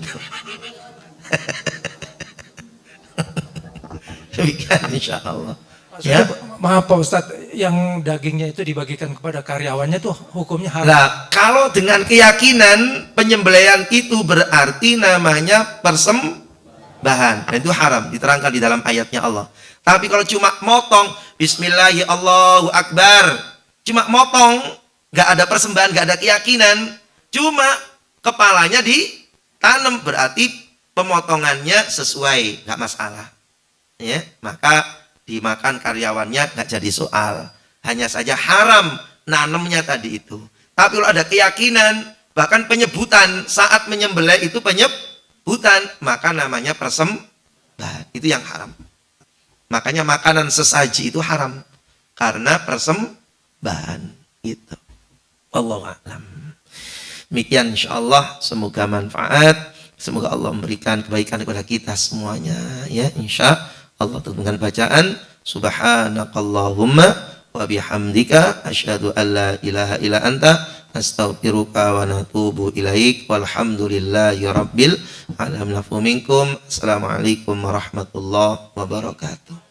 Demikian insya Allah. Ya. Maaf Pak Ustadz, yang dagingnya itu dibagikan kepada karyawannya tuh hukumnya haram. Nah, kalau dengan keyakinan penyembelihan itu berarti namanya persembahan, dan itu haram, diterangkan di dalam ayatnya Allah. Tapi kalau cuma motong, Bismillahirrahmanirrahim, Allahu Akbar, cuma motong, nggak ada persembahan, nggak ada keyakinan, cuma kepalanya ditanam, berarti pemotongannya sesuai, nggak masalah. Ya, maka dimakan karyawannya nggak jadi soal, hanya saja haram nanamnya tadi itu. Tapi kalau ada keyakinan, bahkan penyebutan saat menyembelih itu penyebutan, maka namanya persembahan, itu yang haram. Makanya makanan sesaji itu haram karena persembahan itu. Wallahu a'lam. Demikian insyaallah, semoga manfaat, semoga Allah memberikan kebaikan kepada kita semuanya ya, insya Allah. Dengan bacaan subhanakallahumma wa bihamdika asyhadu an la ilaha illa anta astaghfiruka wa natubu ilaik walhamdulillahi rabbil alamin. Assalamualaikum warahmatullahi wabarakatuh.